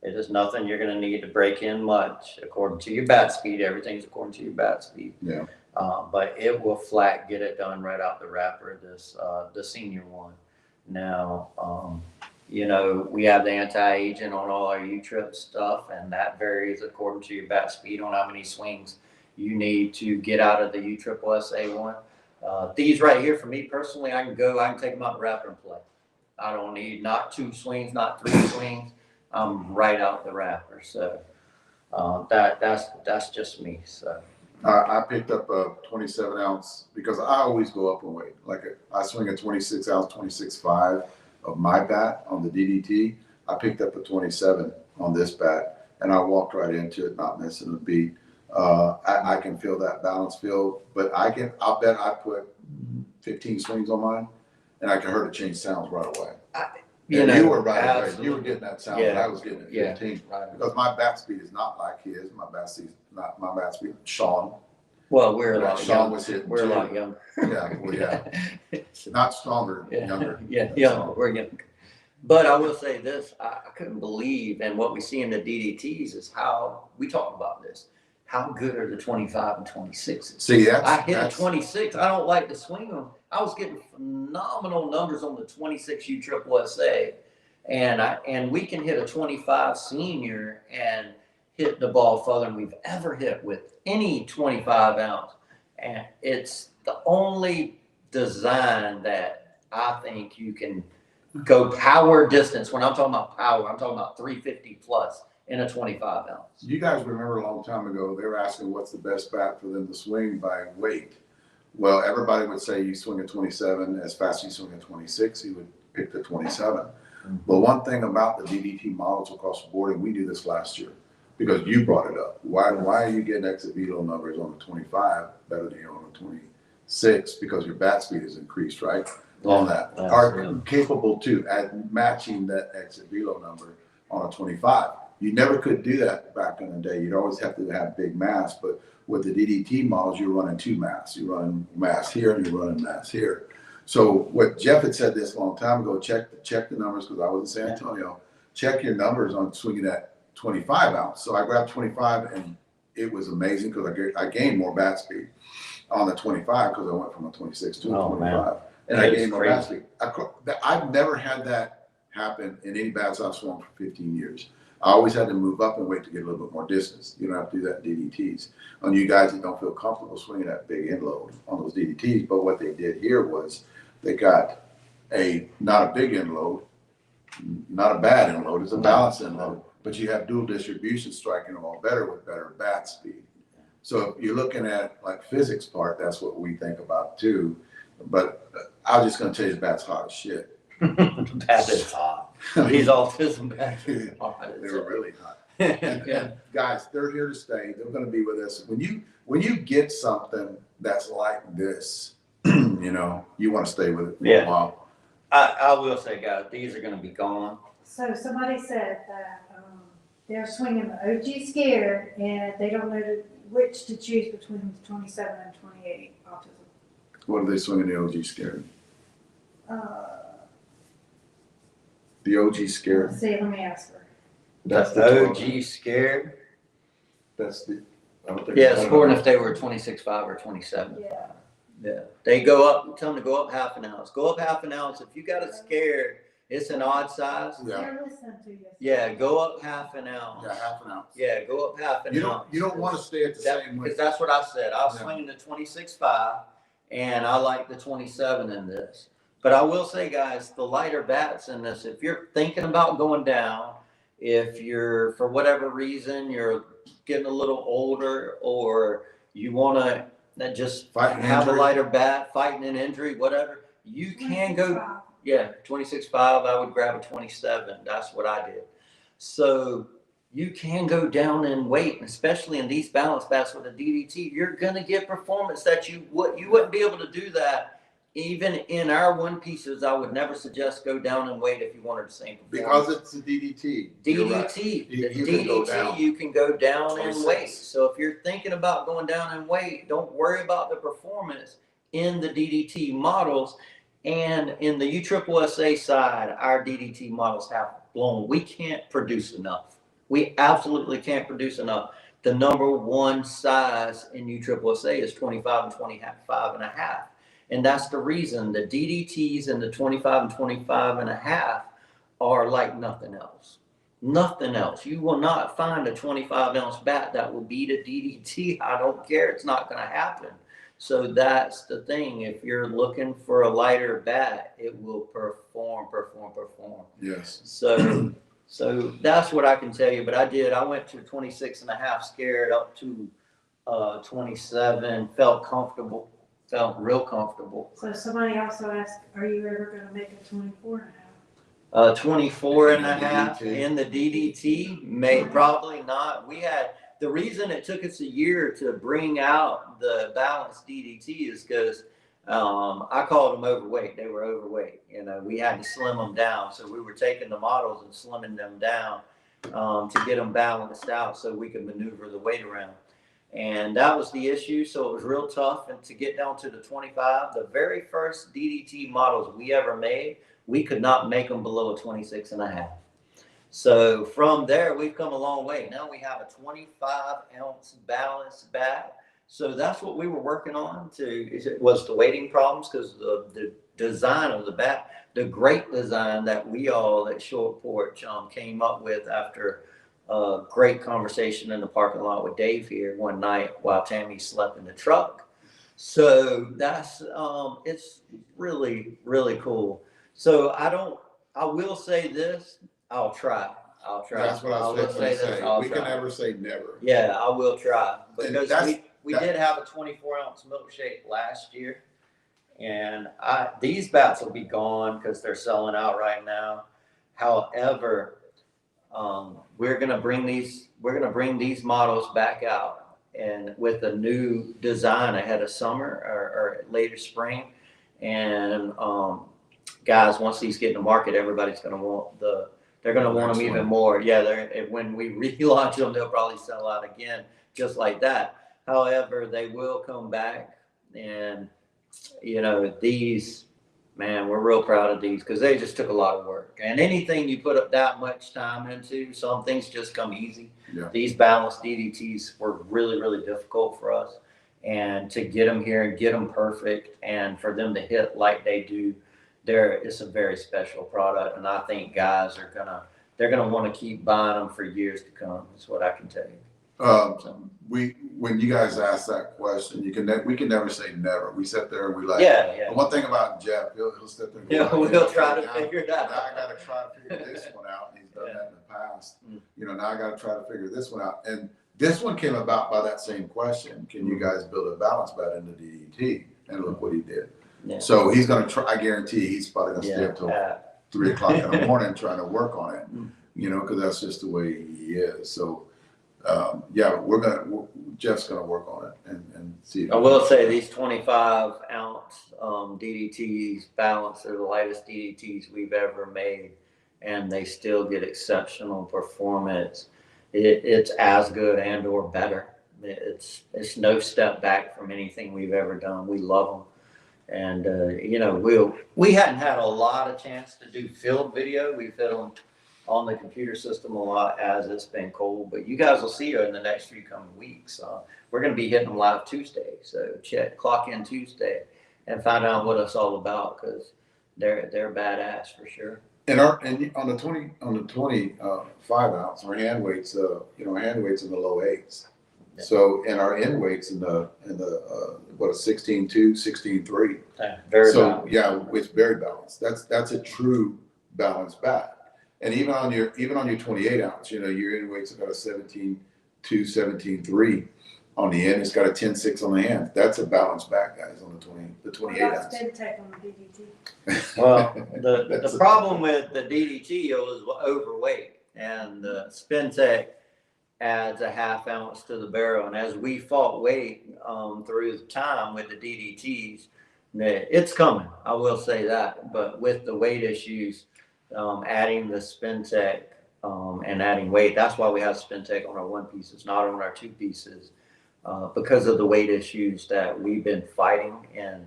A: It is nothing you're going to need to break in much according to your bat speed. Everything's according to your bat speed.
B: Yeah.
A: But it will flat get it done right out the wrapper. The senior one. Now, you know, we have the anti-aging on all our U-Trip stuff, and that varies according to your bat speed on how many swings you need to get out of the U-Triple-SA one. These right here, for me personally, I can take them out the wrapper and play. I don't need not 2 swings, not 3 swings. I'm right out the wrapper. So that's just me. So
B: I picked up a 27 ounce because I always go up in weight. I swing a 26 ounce, 26.5 of my bat on the DDT. I picked up a 27 on this bat, and I walked right into it, not missing a beat. I can feel that balance feel, but I'll bet I put 15 swings on mine, and I can hear it change sounds right away. You were right away. You were getting that sound, but I was getting it 15.
A: right.
B: Because my bat speed is not like his. My bat speed is not my bat speed. Sean.
A: Well, we're a lot
B: Sean
A: younger.
B: was hitting
A: We're a
B: too.
A: lot younger.
B: Yeah, well, yeah. Not stronger, younger.
A: Yeah, younger. We're younger. But I will say this: I couldn't believe, and what we see in the DDTs is how we talk about this. How good are the 25 and 26s?
B: See,
A: I hit a 26. I don't like to swing them. I was getting phenomenal numbers on the 26 U-Triple-SA, and we can hit a 25 senior and hit the ball further than we've ever hit with any 25 ounce. And it's the only design that I think you can go power distance. When I'm talking about power, I'm talking about 350 plus in a 25 ounce.
B: You guys remember a long time ago, they were asking what's the best bat for them to swing by weight. Well, everybody would say you swing a 27 as fast as you swing a 26, you would pick the 27.
A: Mm-hmm.
B: But one thing about the DDT models across the board, and we did this last year, because you brought it up. Why are you getting exit velo numbers on the 25 better than you on the 26? Because your bat speed is increased, right? On that. Are capable too at matching that exit velo number on a 25. You never could do that back in the day. You'd always have to have big mass, but with the DDT models, you're running 2 mass. You're running mass here and you're running mass here. So what Jeff had said this a long time ago, check the numbers, because I was in San Antonio, check your numbers on swinging that 25 ounce. So I grabbed 25 and it was amazing because I gained more bat speed on the 25 because I went from a 26 to a 25. Man. And I gained more bat speed. I've never had that happen in any bats I've swung for 15 years. I always had to move up and wait to get a little bit more distance. You don't have to do that in DDTs. On you guys that don't feel comfortable swinging that big end load on those DDTs, but what they did here was they got not a big end load, not a bad end load, it's a balanced end load, but you have dual distribution striking them all better with better bat speed. So if you're looking at like physics part, that's what we think about too. But I'm just going to tell you the bat's hot as shit.
A: Bat is hot. These autism bats are hot.
B: They were really hot. And guys, they're here to stay. They're going to be with us. When you get something that's like this, you know, you want to stay with it for a while.
A: I will say, guys, these are going to be gone.
C: So somebody said that they're swinging the OG Scared and they don't know which to choose between the 27 and 28 autism.
B: What are they swinging the OG Scared? The OG Scared.
C: Let's see, let me ask her.
B: That's
A: the OG Scared.
B: That's the.
A: Yeah, it's important if they were 26.5 or 27.
C: Yeah.
A: Yeah, they go up, tell them to go up half an ounce. Go up half an ounce. If you got a scare, it's an odd size.
B: Yeah.
C: They're listening to you.
A: Yeah, go up half an ounce.
B: Yeah, half an ounce.
A: Yeah, go up half an ounce.
B: You don't want to stay at the same weight.
A: Because that's what I said. I was
B: Yeah.
A: swinging the 26.5, and I like the 27 in this. But I will say, guys, the lighter bats in this, if you're thinking about going down, if you're, for whatever reason, you're getting a little older, or you want to just
B: Fighting
A: have
B: injury.
A: a lighter bat, fighting an injury, whatever, you can go.
C: 26.5.
A: Yeah, 26.5, I would grab a 27. That's what I did. So you can go down in weight, and especially in these balance bats with a DDT, you're gonna get performance that you wouldn't be able to do that. Even in our one pieces, I would never suggest go down in weight if you wanted the same performance.
B: Because it's a DDT. You're right.
A: DDT,
B: You
A: the
B: can go
A: DDT,
B: down.
A: you can go down in
B: 26.
A: weight. So if you're thinking about going down in weight, don't worry about the performance in the DDT models. And in the USSSA side, our DDT models have blown. We can't produce enough. We absolutely can't produce enough. The number one size in USSSA is 25 and 25 and a half. And that's the reason the DDTs and the 25 and 25 and a half are like nothing else. Nothing else. You will not find a 25-ounce bat that will beat a DDT. I don't care. It's not going to happen. So that's the thing. If you're looking for a lighter bat, it will perform.
B: Yes.
A: So that's what I can tell you. But I went to 26 and a half, scared up to 27, felt comfortable, felt real comfortable.
C: So somebody also asked, are you ever gonna make a 24 and a half?
A: 24 and a half
B: DDT.
A: in the DDT, may probably not. The reason it took us a year to bring out the balanced DDT is because I called them overweight. They were overweight. We had to slim them down. So we were taking the models and slimming them down to get them balanced out so we could maneuver the weight around. And that was the issue. So it was real tough. And to get down to the 25, the very first DDT models we ever made, we could not make them below a 26 and a half. So from there, we've come a long way. Now we have a 25-ounce balanced bat. So that's what we were working on. It was the weighting problems because the design of the bat, the great design that we all at Short Porch came up with after a great conversation in the parking lot with Dave here one night while Tammy slept in the truck. So that's it's really, really cool. So I will say this. I'll try.
B: That's what I was going to say. We can never say never.
A: Yeah, I will try because
B: And
A: we did have a 24-ounce milkshake last year, and these bats will be gone because they're selling out right now. However, we're gonna bring these models back out and with a new design ahead of summer or later spring, and guys, once these get in the market, everybody's gonna want they're going to want them even more. Yeah, when we relaunch them, they'll probably sell out again, just like that. However, they will come back. And, these, man, we're real proud of these because they just took a lot of work. And anything you put up that much time into, some things just come easy.
B: Yeah.
A: These balanced DDTs were really, really difficult for us. And to get them here and get them perfect and for them to hit like they do, it's a very special product, and I think guys they're gonna want to keep buying them for years to come. That's what I can tell you.
B: When you guys ask that question, we can never say never. We sit there and we like.
A: Yeah.
B: But one thing about Jeff, he'll sit there. And
A: Yeah, we'll try to figure it out.
B: Now I got to try to figure this one out. And he's done that in the past. Now I got to try to figure this one out. And this one came about by that same question. Can you guys build a balance bat into DDT? And look what he did. Yeah. So he's going to try. I guarantee he's probably going to stay up till 3 o'clock in the morning trying to work on it. Because that's just the way he is. So Jeff's going to work on it and see.
A: I will say these 25-ounce DDTs balance are the lightest DDTs we've ever made, and they still get exceptional performance. It's as good and or better. It's no step back from anything we've ever done. We love them. And, we hadn't had a lot of chance to do field video. We filmed on the computer system a lot as it's been cold, but you guys will see her in the next few coming weeks. We're going to be hitting them live Tuesday, so clock in Tuesday and find out what it's all about, because they're badass for sure.
B: And on the 25 ounce, our hand weights, hand weights in the low 8s.
A: Yeah.
B: So, and our end weights in the what, a 16.2, 16.3.
A: Very
B: So
A: balanced.
B: yeah, it's very balanced. That's a true balanced bat. And even on your 28 ounce, your end weight's got a 17.2, 17.3 on the end. It's got a 10.6 on the hand. That's a balanced bat, guys, on the 28
C: What about
B: ounce.
C: spin tech on the DDT?
A: Well, the problem with the DDT was overweight, and the Spin Tech adds a half ounce to the barrel. And as we fought weight through the time with the DDTs, it's coming. I will say that. But with the weight issues, adding the Spin Tech and adding weight, that's why we have Spin Tech on our one pieces, not on our two pieces, because of the weight issues that we've been fighting and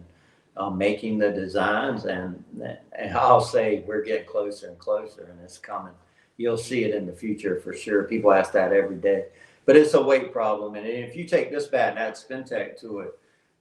A: making the designs. And I'll say we're getting closer and closer, and it's coming. You'll see it in the future for sure. People ask that every day, but it's a weight problem. And if you take this bat and add Spin Tech to it,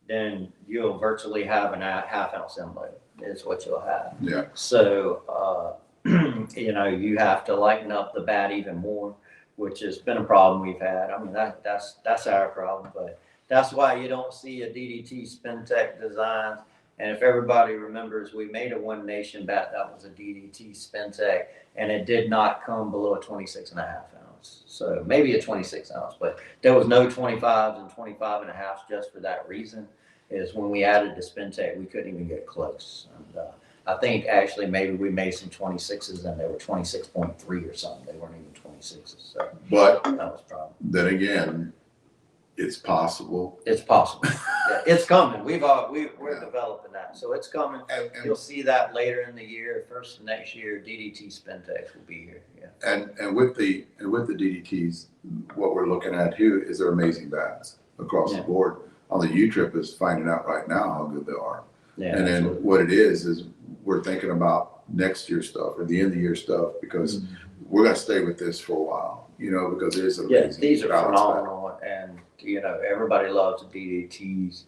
A: then you'll virtually have an half ounce inlay is what you'll have.
B: Yeah.
A: So, you have to lighten up the bat even more, which has been a problem we've had. I mean, that's our problem, but that's why you don't see a DDT Spin Tech design. And if everybody remembers, we made a One Nation bat that was a DDT Spin Tech, and it did not come below a 26.5 ounce. So maybe a 26 ounce, but there was no 25s and 25.5s just for that reason. Is when we added the Spin Tech, we couldn't even get close. And I think actually maybe we made some 26s and they were 26.3 or something. They weren't even 26s. So
B: But
A: that was a problem.
B: then again, it's possible.
A: It's possible. Yeah, it's coming. We're developing that, so it's coming.
B: And
A: You'll see that later in the year. First of next year, DDT Spin Techs will be here. Yeah.
B: and with the DDTs, what we're looking at here is they're amazing bats across the board. On the U-Trip is finding out right now how good they are.
A: Yeah.
B: And then what it is we're thinking about next year stuff or the end of the year stuff, because we're going to stay with this for a while, because it is amazing.
A: Yeah, these are
B: balanced bat.
A: phenomenal, and everybody loves the DDTs.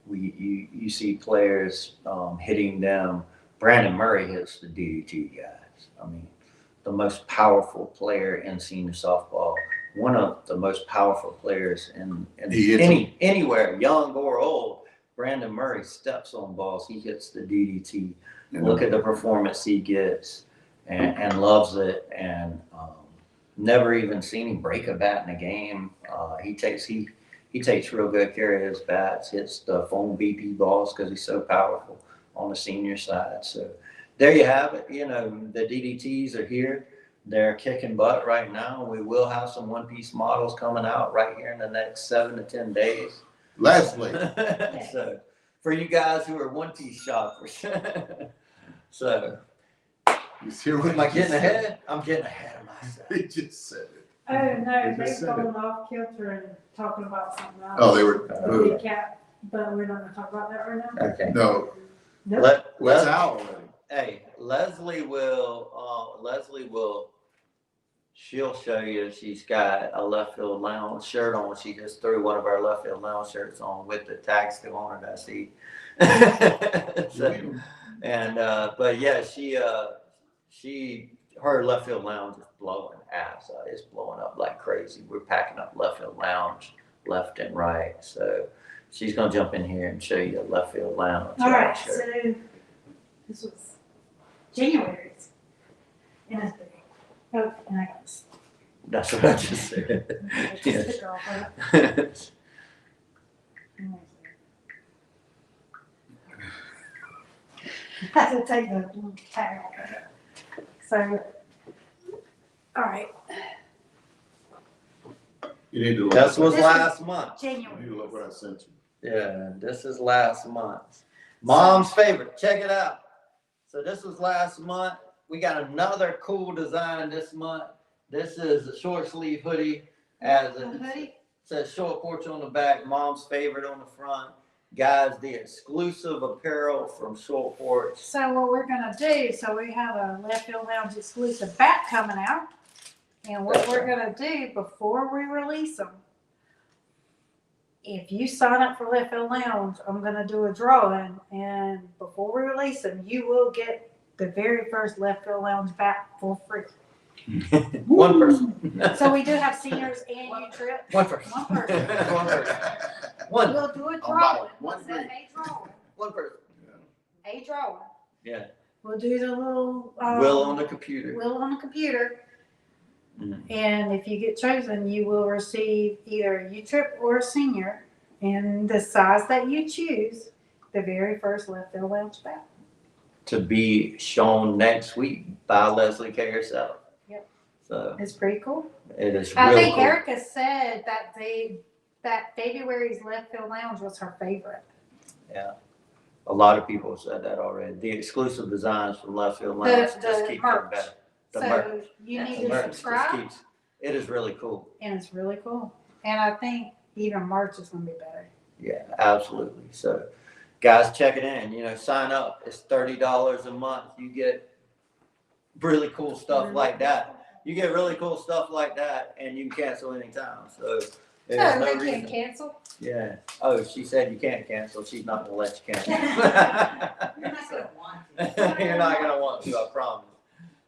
A: You see players hitting them. Brandon Murray hits the DDT guys. I mean, the most powerful player in senior softball. One of the most powerful players in anywhere, young or old. Brandon Murray steps on balls. He hits the DDT. Look at the performance he gets, and loves it. And never even seen him break a bat in a game. He takes real good care of his bats. Hits the foam BP balls because he's so powerful on the senior side. So there you have it. The DDTs are here. They're kicking butt right now. We will have some one-piece models coming out right here in the next 7 to 10 days.
B: Leslie.
A: So for you guys who are one-piece shoppers. So am I getting ahead? I'm getting ahead of myself.
B: He just said it.
C: Oh, no,
B: They just
C: they've
B: said
C: gone off kilter and talking about something else.
B: Oh, they were.
C: Big cat, but we're not gonna talk about that right now.
A: Okay.
B: No.
C: Nope.
B: What's out already?
A: Hey, Leslie will, she'll show you. She's got a left field lounge shirt on. She just threw one of our left field lounge shirts on with the tag still on it, I see. But yeah, her left field lounge is blowing ass. It's blowing up like crazy. We're packing up left field lounge left and right. So she's going to jump in here and show you the left field lounge.
C: All right,
A: shirt.
C: so this was January's. And it's big. Oh, and I got this.
A: That's what I just said.
C: Just
A: Yes.
C: stick off of it. I had to take the little tag off of it. So, all right,
B: You need to look.
A: This was
C: This
A: last month.
B: You need
C: January.
B: to look what I sent you.
A: Yeah, this is last month. Mom's favorite. Check it out. So this was last month. We got another cool design this month. This is a short sleeve hoodie. As
C: A
A: it
C: hoodie?
A: says short porch on the back, mom's favorite on the front. Guys, the exclusive apparel from Short Porch.
C: So what we're gonna do, so we have a Left Field Lounge exclusive bat coming out. And what we're gonna do before we release them, if you sign up for Left Field Lounge, I'm gonna do a drawing, and before we release them, you will get the very first Left Field Lounge bat for free.
A: One person.
C: So we do have seniors and you trip.
A: One person.
C: One person.
A: One person. One.
C: We'll do a
B: my-
C: drawing.
B: one
C: What's that? A drawing.
A: One person.
C: A drawing.
A: Yeah.
C: We'll do the little
A: Will on the computer.
C: wheel on the computer.
A: Mhm.
C: And if you get chosen, you will receive either a U-Trip or a senior in the size that you choose, the very first Left Field Lounge bat.
A: To be shown next week by Leslie K herself.
C: Yep.
A: So
C: It's pretty cool.
A: it is
C: I
A: real
C: think
A: cool.
C: Erica said that February's Left Field Lounge was her favorite.
A: Yeah. A lot of people have said that already. The exclusive designs from Left Field Lounge
C: The
A: just keep getting
C: merch.
A: better. The
C: So
A: merch.
C: you need
A: The
C: to
A: merch just
C: subscribe,
A: keeps. It is really cool.
C: and it's really cool. And I think even merch is gonna be better.
A: Yeah, absolutely. So, guys, check it in. You know, sign up. It's $30 a month. You get really cool stuff like that. You get really cool stuff like that, and you can cancel anytime. So there's
C: So
A: no
C: they can
A: reason.
C: cancel.
A: Yeah. Oh, she said you can't cancel. She's not gonna let you cancel.
D: You're not gonna want to.
A: You're not gonna want to. I promise.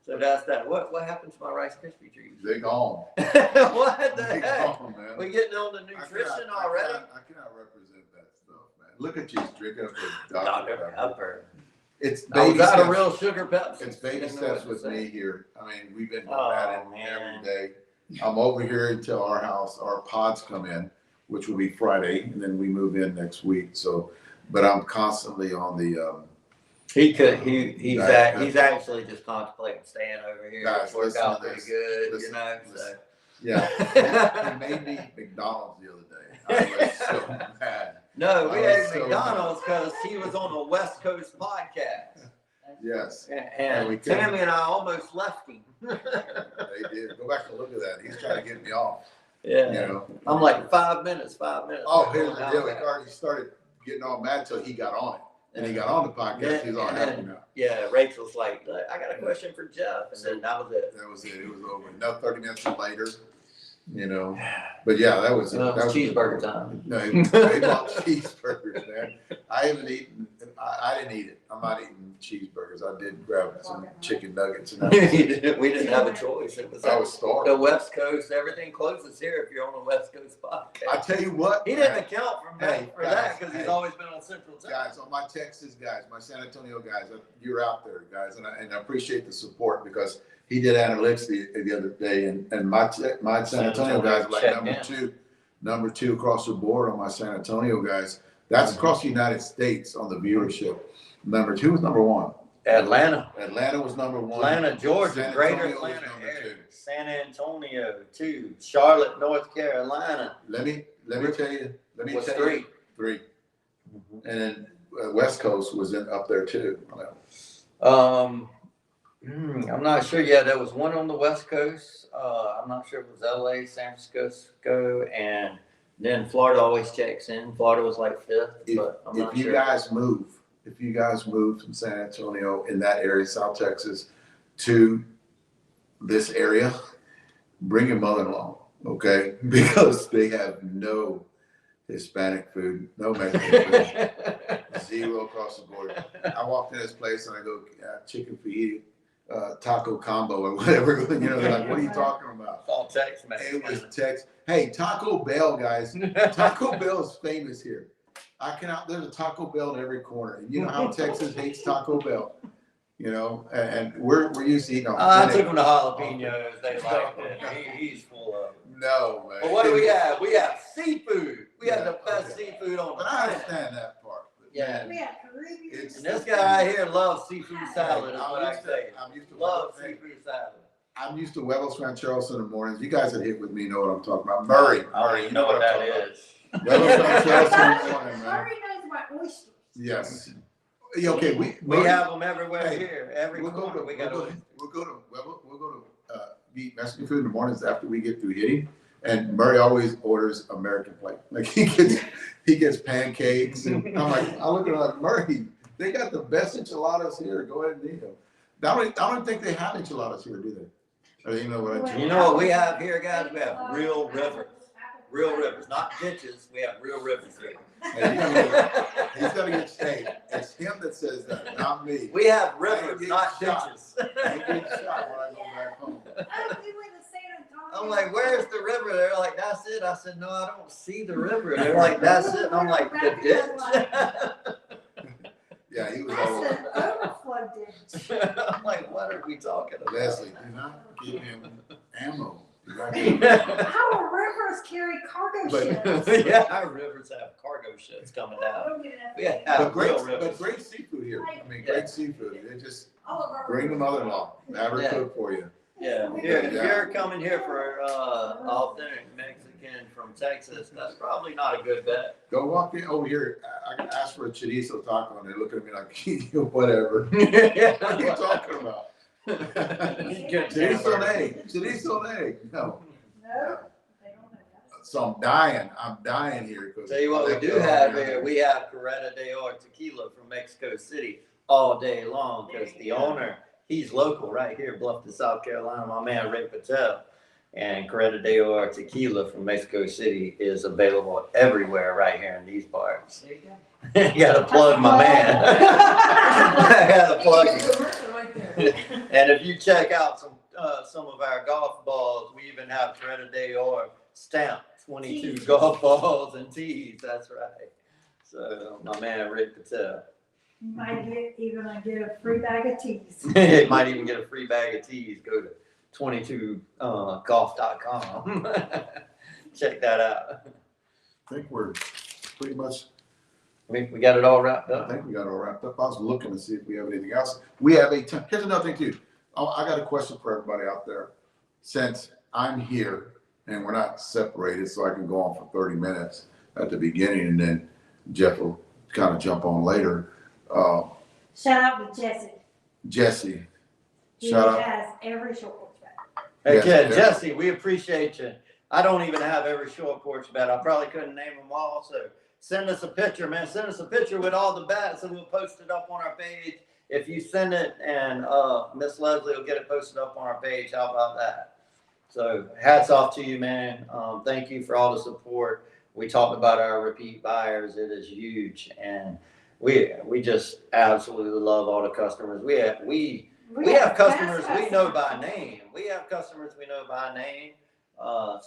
A: So that's that. What happened to my Rice Krispie trees?
B: They gone.
A: What the
B: They
A: heck?
B: gone, man.
A: We getting on the
B: I
A: nutrition
B: cannot-
A: already?
B: I cannot represent that stuff, man. Look at you drinking up the
A: Dr.
B: Dr. Pepper.
A: Pepper.
B: It's
A: Oh,
B: baby
A: got a
B: steps.
A: real sugar Pepsi.
B: It's baby
A: Didn't know what
B: steps
A: to
B: with
A: say.
B: me here. I mean, we've been
A: Oh,
B: at it
A: man.
B: every day. I'm over here until our house, our pods come in, which will be Friday, and then we move in next week. So, but I'm constantly on the,
A: He's
B: Right.
A: actually just contemplating staying over here.
B: Guys,
A: It's worked
B: listen
A: out
B: to
A: pretty
B: this.
A: good,
B: Listen,
A: you know.
B: listen.
A: So.
B: yeah. He made me McDonald's the other day. I was so mad.
A: No, we
B: I
A: ate
B: was so
A: McDonald's because he was on a West Coast podcast.
B: Yes,
A: And
B: we couldn't-
A: Tammy and I almost left him.
B: they did. Go back and look at that. He's trying to get me off.
A: Yeah.
B: You know.
A: I'm like 5 minutes.
B: Oh, here's the deal. He started getting all mad till he got on it. And he got on the podcast. He's all happy now.
A: Yeah, Rachel's like, I got a question for Jeff. And then that was it.
B: That was it. It was over. No, 30 minutes later, you know. But yeah, that was
A: Well,
B: that was
A: cheeseburger time.
B: No, they bought cheeseburgers, man. I haven't eaten. I didn't eat it. I'm not eating cheeseburgers. I did grab some chicken nuggets, and
A: We didn't have a choice. It was
B: I was
A: the
B: starving.
A: West Coast. Everything closes here if you're on the West Coast podcast.
B: I tell you what,
A: He didn't account for
B: Hey,
A: for that
B: guys,
A: because
B: hey.
A: he's always been on Central Time.
B: guys, on my Texas guys, my San Antonio guys, you're out there, guys, and I appreciate the support because he did analytics the other day, and my San Antonio guys are like
A: Checked
B: number two across the board on my San Antonio guys. That's across the United States on the viewership. Number two was number one.
A: Atlanta,
B: Atlanta was number one.
A: Atlanta, Georgia,
B: San
A: Greater
B: Antonio was
A: Atlanta
B: number
A: area,
B: two.
A: San Antonio 2, Charlotte, North Carolina
B: Let me tell you.
A: was 3.
B: Three. And then West Coast was up there too.
A: I'm not sure. Yeah, there was one on the West Coast. I'm not sure if it was LA, San Francisco, and then Florida always checks in. Florida was like 5th, but I'm not
B: If you
A: sure.
B: guys move from San Antonio in that area, South Texas, to this area, bring your mother-in-law, okay? Because they have no Hispanic food, no Mexican food, zero across the board. I walked in this place and I go, chicken fajita, taco combo or whatever. You know, they're like, what are you talking about?
A: All Tex
B: It was
A: Mex.
B: Tex. Hey, Taco Bell, guys. Taco Bell is famous here. There's a Taco Bell in every corner. And you know how Texas hates Taco Bell. You know, and we're used to eating.
A: I took him to jalapenos. They liked it. He's full of it.
B: No, man.
A: But what do we have? We have seafood. We have the best seafood on the
B: But I
A: planet.
B: understand that part. But
A: Yeah.
C: We have Caribbean.
B: It's-
A: And this guy right here loves seafood salad. Is
B: I'm
A: what I
B: used to-
A: say.
B: I'm used to
A: Love
B: Hey,
A: seafood salad.
B: I'm used to huevos rancheros in the mornings. You guys that hit with me know what I'm talking about. Murray.
A: I don't even know what that is.
B: Huevos rancheros in the morning, man.
C: Murray knows about oysters.
B: Yes. Yeah, okay,
A: We have them everywhere
B: Hey,
A: here. Every
B: We'll go
A: corner
B: to
A: we got
B: we'll go to eat Mexican food in the mornings after we get through hitting. And Murray always orders American plate. Like he gets pancakes, and I'm like, I look at him like, Murray, they got the best enchiladas here. Go ahead and eat them. I don't think they have enchiladas here, do they? Or you know what?
A: You know what we have here, guys? We have real rivers. Real rivers, not ditches. We have real rivers here.
B: He's gonna get shaved. It's him that says that, not me.
A: We have rivers, not ditches.
B: I get shot when I go back home.
A: I'm like, where's the river? They're like, that's it. I said, no, I don't see the river. They're like, that's it. And I'm like, the ditch?
B: Yeah, he was
C: That's
B: all
C: an overflow ditch.
A: I'm like, what are we talking about?
B: Leslie, do not give him ammo.
C: Our rivers carry cargo
B: But-
C: ships.
A: Yeah, our rivers have cargo ships coming down. We have
B: But
A: real rivers.
B: great seafood here. I mean,
A: Yeah.
B: great seafood. They just bring the mother-in-law, have her
A: Yeah.
B: cook for you.
A: Yeah, if you're coming here for authentic Mexican from Texas, that's probably not a good bet.
B: Go walk in over here. I can ask for a chorizo taco, and they look at me like, whatever.
A: Yeah.
B: What are you talking about? Chorizo and egg. Chorizo and egg. No.
C: No, they don't have that.
B: So I'm dying here.
A: Tell you what we do have here, we have Coretta de Or tequila from Mexico City all day long because the owner, he's local right here, Bluffton, South Carolina, my man Rick Patel. And Coretta de Or tequila from Mexico City is available everywhere right here in these parts. You gotta plug my man. I gotta plug you. And if you check out some of our golf balls, we even have Coretta de Or stamped 22 golf balls and tees. That's right. So my man Rick Patel.
C: You might get a free bag of teas.
A: Might even get a free bag of teas. Go to 22golf.com. Check that out.
B: I think we're pretty much,
A: We got it all wrapped
B: I
A: up.
B: think we got it all wrapped up. I was looking to see if we have anything else. We have here's another thing too. I got a question for everybody out there. Since I'm here and we're not separated, so I can go on for 30 minutes at the beginning and then Jeff will kind of jump on later.
C: Shout out to Jesse.
B: Jesse,
C: He
B: shout out.
C: has every short horse back.
A: Hey,
B: Yes,
A: Ted,
B: yes.
A: Jesse, we appreciate you. I don't even have every short porch bat. I probably couldn't name them all. So send us a picture, man. Send us a picture with all the bats and we'll post it up on our page. If you send it and Miss Leslie will get it posted up on our page, how about that? So hats off to you, man. Thank you for all the support. We talked about our repeat buyers. It is huge. And we just absolutely love all the customers. We have customers we know by name. We have customers we know by name.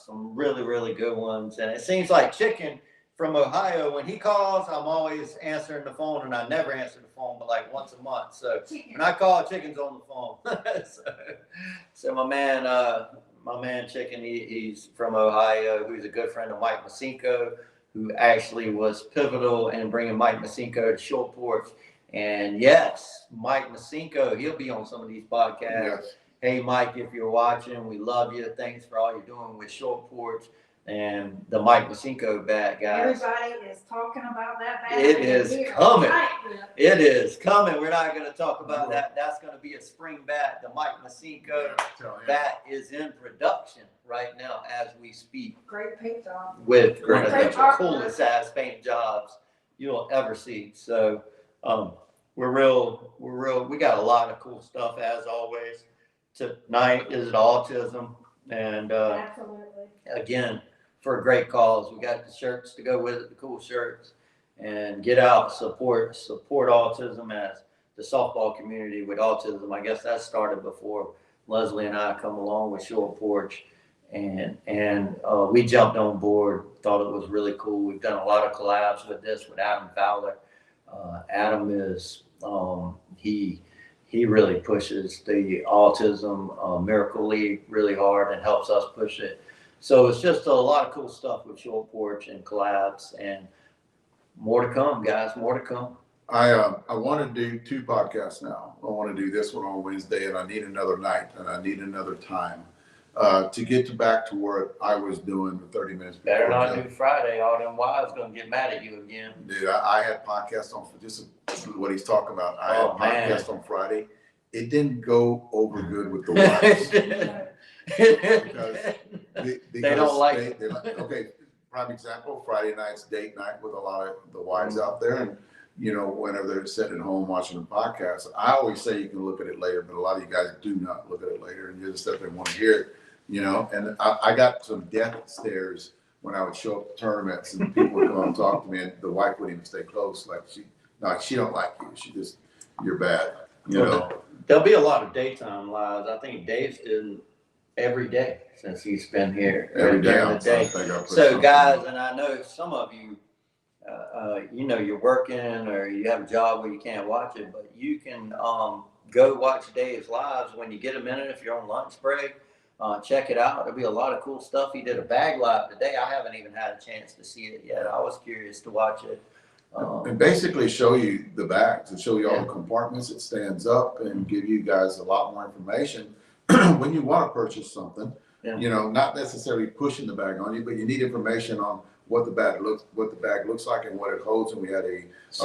A: Some really, really good ones. And it seems like Chicken from Ohio, when he calls, I'm always answering the phone, and I never answer the phone, but like once a month. So when I call, Chicken's on the phone. so my man Chicken, he's from Ohio, who's a good friend of Mike Masinko, who actually was pivotal in bringing Mike Masinko to Short Porch. And yes, Mike Masinko, he'll be on some of these podcasts.
B: Yes.
A: Hey, Mike, if you're watching, we love you. Thanks for all you're doing with Short Porch and the Mike Masinko bat, guys.
C: Everybody is talking about that bat.
A: It is
C: We are
A: coming.
C: tight with it.
A: It is coming. We're not going to talk about that. That's going to be a spring bat. The Mike Masinko
B: Tell him.
A: bat is in production right now as we speak
C: Great paint job.
A: with
B: Great.
A: one of the coolest ass paint jobs you'll ever see. So we got a lot of cool stuff as always. Tonight is autism, and
C: Absolutely.
A: again, for a great cause. We got the shirts to go with it, the cool shirts, and get out, support autism as the softball community with autism. I guess that started before Leslie and I come along with Short Porch, and we jumped on board, thought it was really cool. We've done a lot of collabs with this with Adam Fowler. Adam is he really pushes the Autism Miracle League really hard and helps us push it. So it's just a lot of cool stuff with Short Porch and collabs, and more to come, guys, more to come.
B: I want to do 2 podcasts now. I want to do this one on Wednesday, and I need another night, and I need another time to get back to where I was doing the 30 minutes before.
A: Better not do Friday. All them wives gonna get mad at you again.
B: Dude, I had podcasts on, just what he's talking about. I
A: Oh,
B: had
A: man.
B: podcast on Friday. It didn't go over good with the wives.
A: They don't like it.
B: Okay, prime example, Friday night's date night with a lot of the wives out there, and whenever they're sitting at home watching a podcast, I always say you can look at it later, but a lot of you guys do not look at it later, and you just sit there and want to hear it, And I got some death stares when I would show up to tournaments, and people would come and talk to me, and the wife wouldn't even stay close, like she don't like you, you're bad,
A: There'll be a lot of daytime lives. I think Dave's doing every day since he's been here.
B: Every day.
A: During the day.
B: So
A: So guys, and I know some of you, you're working or you have a job where you can't watch it, but you can go watch Dave's lives when you get a minute if you're on lunch break. Check it out. There'll be a lot of cool stuff. He did a bag live today. I haven't even had a chance to see it yet. I was curious to watch it.
B: And basically show you the bags and show you all the compartments. It stands up and give you guys a lot more information when you want to purchase something.
A: Yeah.
B: Not necessarily pushing the bag on you, but you need information on what the bag looks like and what it holds. And we had a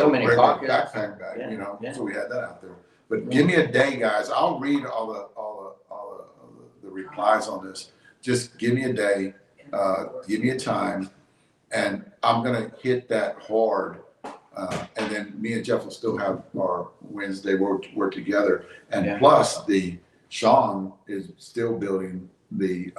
A: many
B: regular
A: pockets.
B: backpack bag,
A: Yeah.
B: so we had that out there. But give me a day, guys. I'll read all the replies on this. Just give me a day, give me a time, and I'm gonna hit that hard. And then me and Jeff will still have our Wednesday work together. And plus Sean is still building the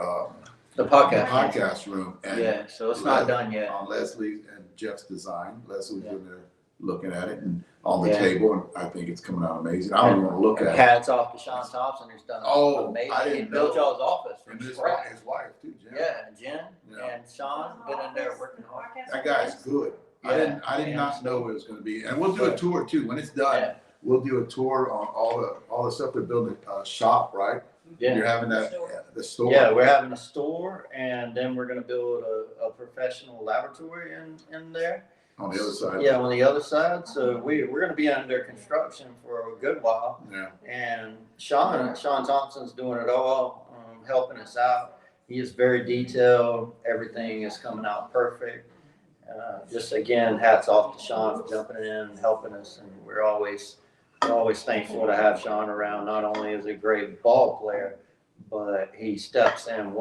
B: podcast room. And
A: so it's not done yet.
B: On Leslie and Jeff's design. Leslie's been there looking at it and on the table, and I think it's coming out amazing. I don't even want to look at it.
A: Hats off to Sean Thompson, who's done amazing.
B: I didn't
A: He built
B: know.
A: y'all's office from
B: And his
A: scratch.
B: wife too, Jen.
A: Jen and Sean been in there working hard.
B: That guy's good. I did not know it was going to be, and we'll do a tour too when it's done.
A: Yeah.
B: We'll do a tour on all the stuff they're building. Shop, right?
A: Yeah.
B: You're having the store.
A: Yeah, we're having a store, and then we're going to build a professional laboratory in there.
B: On the other side.
A: Yeah, on the other side. So we're going to be under construction for a good while.
B: Yeah.
A: And Sean Thompson's doing it all, helping us out. He is very detailed. Everything is coming out perfect. Just again, hats off to Sean for jumping in and helping us. And we're always thankful to have Sean around. Not only is he a great ball player, but he steps in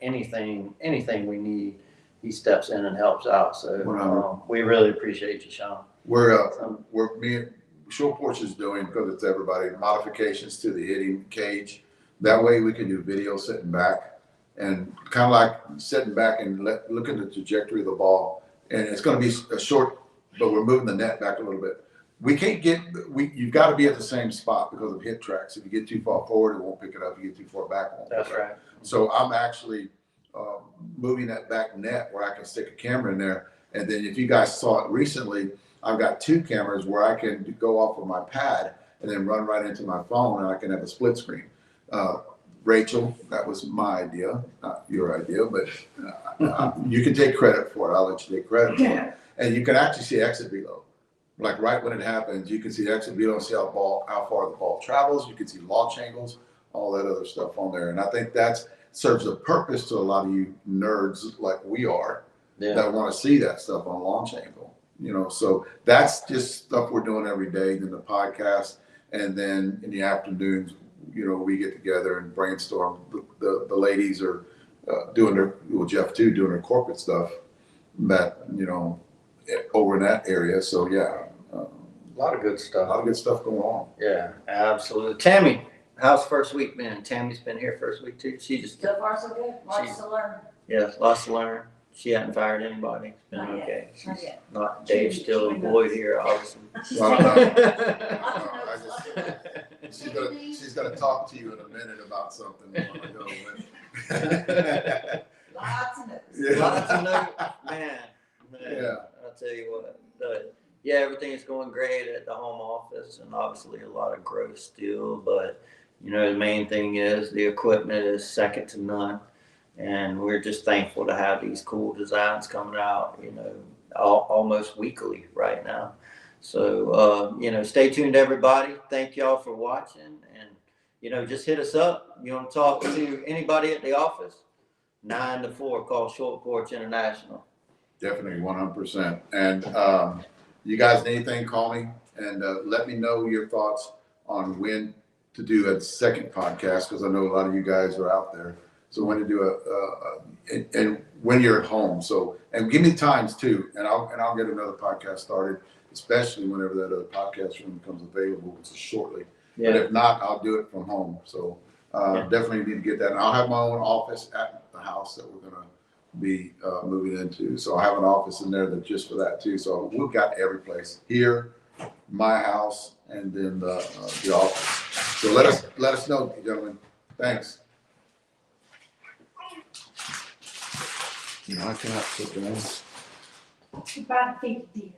A: anything we need. He steps in and helps out. So we really appreciate you, Sean.
B: Me and Short Porch is doing, because it's everybody, modifications to the hitting cage. That way we can do video sitting back and kind of like sitting back and look at the trajectory of the ball. And it's going to be a short, but we're moving the net back a little bit. You've got to be at the same spot because of hit tracks. If you get too far forward, it won't pick it up. If you get too far back, it won't pick it up.
A: That's right.
B: So I'm actually moving that back net where I can stick a camera in there. And then if you guys saw it recently, I've got 2 cameras where I can go off of my pad and then run right into my phone, and I can have a split screen. Rachel, that was my idea, not your idea, but you can take credit for it. I'll let you take credit for it. And you can actually see exit velo. Like right when it happens, you can see exit velo, see how far the ball travels. You can see launch angles, all that other stuff on there. And I think that serves a purpose to a lot of you nerds like we are that want to see that stuff on launch angle. So that's just stuff we're doing every day. Then the podcast, and then in the afternoons, we get together and brainstorm. The ladies are Jeff too, doing their corporate stuff, that over in that area. So
A: a lot of good stuff.
B: A lot of good stuff going on.
A: Yeah, absolutely. Tammy, how's first week been? Tammy's been here first week too. She just
D: So far, so good. Lots to learn.
A: lots to learn. She hadn't fired anybody. It's been
D: Not yet.
A: okay.
D: Not yet.
A: Not Dave's still employed here, obviously.
B: She's gonna talk to you in a minute about something.
D: Lots of notes.
B: Yeah.
A: Lots of notes, man.
B: Yeah.
A: I'll tell you what. Everything is going great at the home office, and obviously a lot of growth still. But the main thing is the equipment is second to none, and we're just thankful to have these cool designs coming out. Almost weekly right now. So stay tuned, everybody. Thank y'all for watching, and just hit us up. You want to talk to anybody at the office? 9 to 4. Call Short Porch International.
B: Definitely 100%. And you guys need anything, call me and let me know your thoughts on when to do a second podcast, because I know a lot of you guys are out there. So when to do and when you're at home. So, and give me times too, and I'll get another podcast started, especially whenever that other podcast room becomes available, which is shortly. But
A: Yeah,
B: if not, I'll do it from home. So definitely need to get that. And I'll have my own office at the house that we're gonna be moving into. So I have an office in there that just for that too. So we've got every place here, my house, and then the office. So let us know, gentlemen. Thanks. You know, I cannot sit down.
C: About 50.